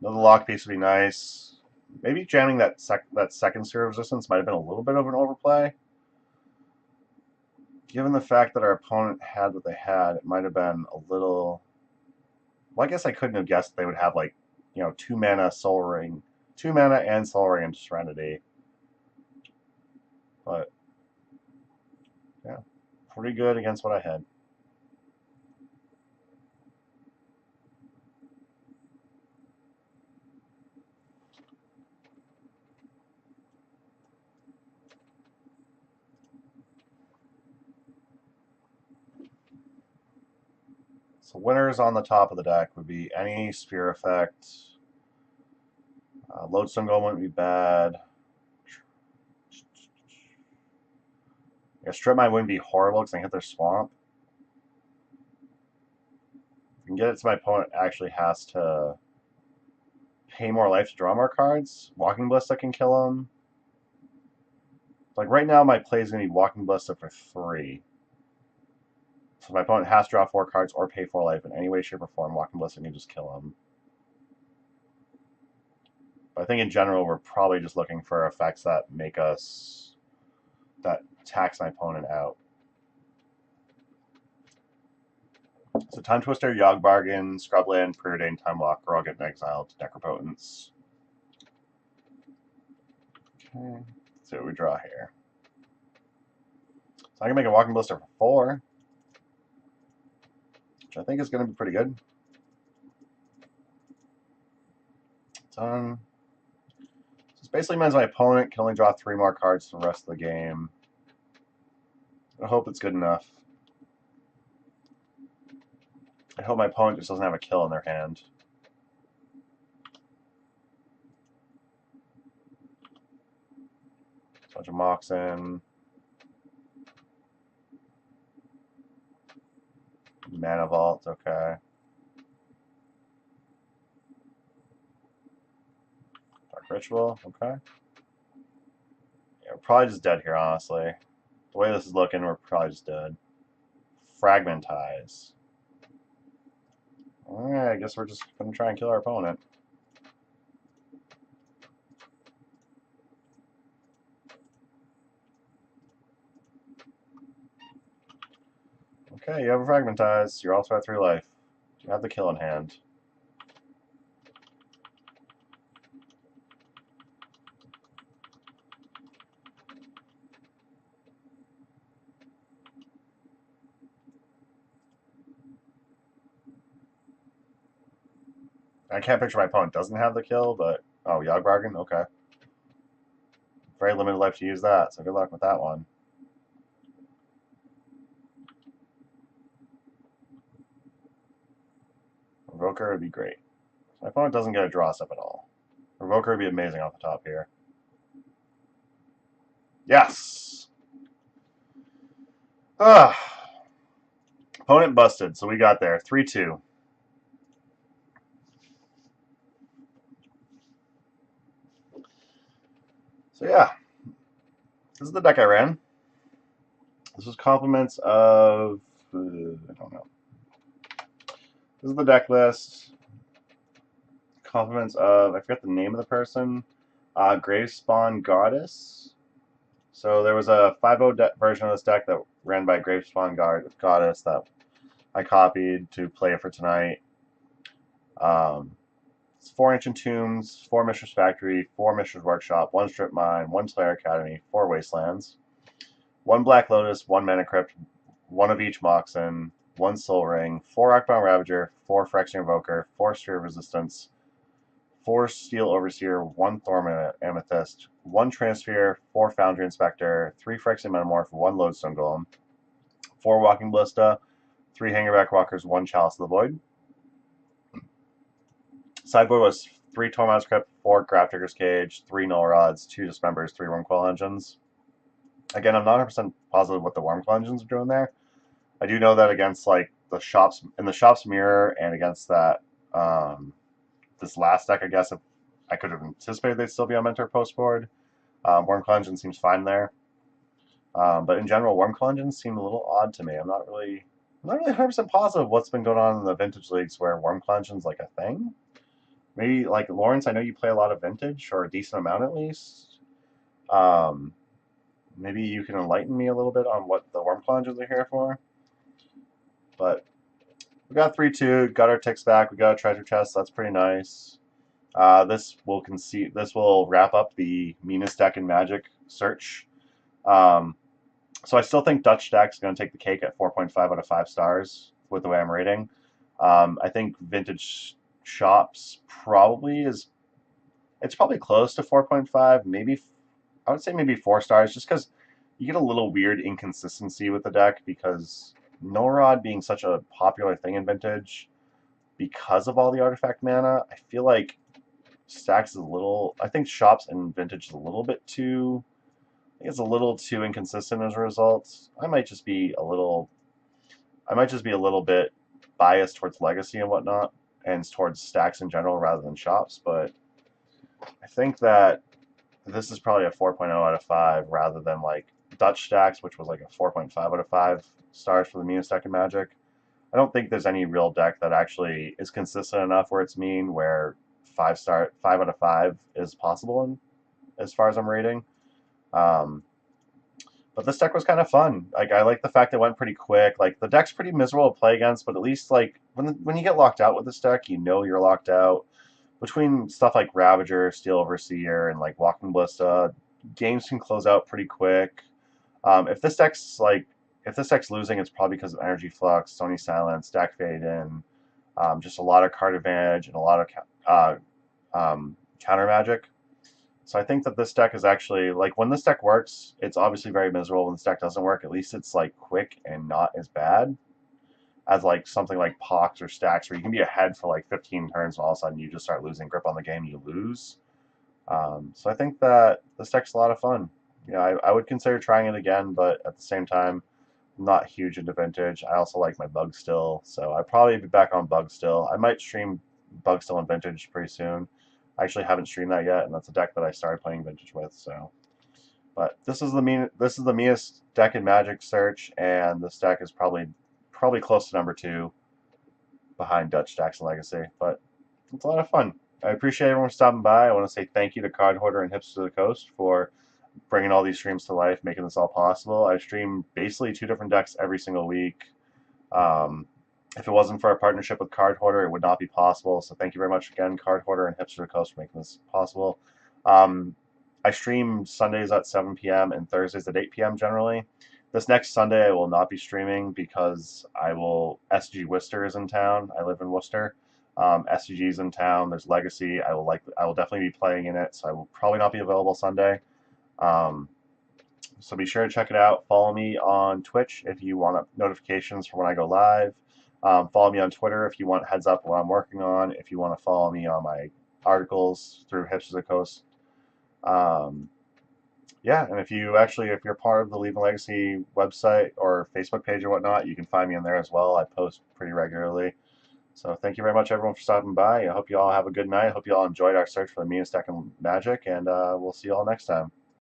Another lock piece would be nice. Maybe jamming that second Sphere of Resistance might have been a little bit of an overplay. Given the fact that our opponent had what they had, it might have been a little... Well, I guess I couldn't have guessed they would have, like, you know, 2 mana Soul Ring. 2 mana and Soul Ring and Serenity. But, yeah, pretty good against what I had. So winners on the top of the deck would be any Sphere effect. Lodestone Golem wouldn't be bad. Yeah, Strip Mine wouldn't be horrible because I can hit their Swamp. If I can get it to my opponent, actually has to pay more life to draw more cards. Walking Ballista can kill him. Like right now, my play is going to be Walking Ballista for 3. So my opponent has to draw 4 cards or pay 4 life in any way, shape, or form. Walking Ballista can just kill him. But I think in general, we're probably just looking for effects that make us... that tax my opponent out. So Time Twister, Yogg Bargain, Scrubland, Preordained, Time Walker all get exiled to Necropotence. Okay, let's see what we draw here. So I can make a Walking Ballista for 4, which I think is going to be pretty good. Done. So this basically means my opponent can only draw 3 more cards for the rest of the game. I hope it's good enough. I hope my opponent just doesn't have a kill in their hand. Bunch of Moxen. Mana Vault, okay. Dark Ritual, okay. Yeah, we're probably just dead here, honestly. The way this is looking, we're probably just dead. Fragmentize. Alright, I guess we're just going to try and kill our opponent. Okay, you have a Fragmentize. You're also at 3 life. You have the kill in hand. I can't picture my opponent doesn't have the kill, but... Oh, Yogg Bargain? Okay. Very limited life to use that, so good luck with that one. Revoker would be great. My opponent doesn't get a draw step at all. Revoker would be amazing off the top here. Yes! Ah! Opponent busted, so we got there. 3-2. So yeah, this is the deck I ran. This was compliments of... I don't know. This is the deck list. Compliments of... I forget the name of the person. Gravespawn Goddess. So there was a 5.0 version of this deck that ran by Gravespawn Goddess that I copied to play for tonight. It's 4 Ancient Tombs, 4 Mishra's Factory, 4 Mishra's Workshop, 1 Strip Mine, 1 Slayer Academy, 4 Wastelands, 1 Black Lotus, 1 Mana Crypt, 1 of each Moxen, 1 Soul Ring, 4 Arcbound Ravager, 4 Phyrexian Invoker, 4 Sphere of Resistance, 4 Steel Overseer, 1 Thorn Amethyst, 1 Transfer, 4 Foundry Inspector, 3 Phyrexian Metamorph, 1 Lodestone Golem, 4 Walking Ballista, 3 Hangerback Walkers, 1 Chalice of the Void. Sideboard was 3 Tormod's Crypt, 4 Grafdigger's Cage, 3 Null Rods, 2 Dismembers, 3 Wormcoil Engines. Again, I'm not 100% positive what the Wormcoil Engines are doing there. I do know that against like the shops in the shop's mirror and against that this last deck, I guess I could have anticipated they'd still be on Mentor post board. Wormcoil Engine seems fine there, but in general, Wormcoil Engines seem a little odd to me. I'm not really 100% positive what's been going on in the Vintage leagues where Wormcoil Engine's like a thing. Maybe like Lawrence, I know you play a lot of Vintage or a decent amount at least. Maybe you can enlighten me a little bit on what the Wormcoil Engines are here for. But we got 3-2, got our ticks back, we got a treasure chest, that's pretty nice. This will wrap up the meanest deck in Magic search. So I still think Dutch deck's going to take the cake at 4.5 out of 5 stars with the way I'm rating. I think Vintage Shops probably close to 4.5, maybe I would say maybe 4 stars, just because you get a little weird inconsistency with the deck because Norod being such a popular thing in Vintage, because of all the artifact mana, I feel like Stacks is a little. I think Shops and Vintage is a little bit too. I think it's a little too inconsistent as a result. I might just be a little bit biased towards Legacy and whatnot, and towards Stacks in general rather than Shops. But I think that this is probably a 4.0 out of 5 rather than like Dutch Stacks, which was like a 4.5 out of 5 stars for the meanest deck in Magic. I don't think there's any real deck that actually is consistent enough where it's mean, where 5 out of 5 is possible in, as far as I'm rating. But this deck was kind of fun. Like, I like the fact it went pretty quick. Like, the deck's pretty miserable to play against, but at least like when you get locked out with this deck, you know you're locked out. Between stuff like Ravager, Steel Overseer, and like Walking Ballista, games can close out pretty quick. If this deck's losing, it's probably because of Energy Flux, Stony Silence, Deck Fade In, just a lot of card advantage and a lot of counter magic. So I think that this deck is actually, like, when this deck works, it's obviously very miserable. When this deck doesn't work, at least it's like quick and not as bad as like something like Pox or Stacks, where you can be ahead for like 15 turns and all of a sudden you just start losing grip on the game and you lose. So I think that this deck's a lot of fun. You know, I would consider trying it again, but at the same time, I'm not huge into Vintage. I also like my Bug Still, so I'd probably be back on Bug Still. I might stream Bug Still in Vintage pretty soon. I actually haven't streamed that yet, and that's a deck that I started playing Vintage with. So, but this is the meanest deck in Magic search, and this deck is probably close to number 2 behind Dutch Stacks and Legacy. But it's a lot of fun. I appreciate everyone stopping by. I want to say thank you to Card Hoarder and Hipster to the Coast for bringing all these streams to life, making this all possible. I stream basically 2 different decks every single week. If it wasn't for our partnership with Card Hoarder, it would not be possible. So thank you very much again, Card Hoarder and Hipster to the Coast, for making this possible. I stream Sundays at 7 p.m. and Thursdays at 8 p.m. generally. This next Sunday I will not be streaming because SG Worcester is in town. I live in Worcester. SCG is in town. There's Legacy. I will definitely be playing in it, so I will probably not be available Sunday. So be sure to check it out. Follow me on Twitch if you want notifications for when I go live. Follow me on Twitter if you want heads up what I'm working on. If you want to follow me on my articles through Hipsters of the Coast. Yeah, and if you're part of the Leave a Legacy website or Facebook page or whatnot, you can find me in there as well. I post pretty regularly. So thank you very much, everyone, for stopping by. I hope you all have a good night. I hope you all enjoyed our search for the meanest deck in Magic, and we'll see you all next time.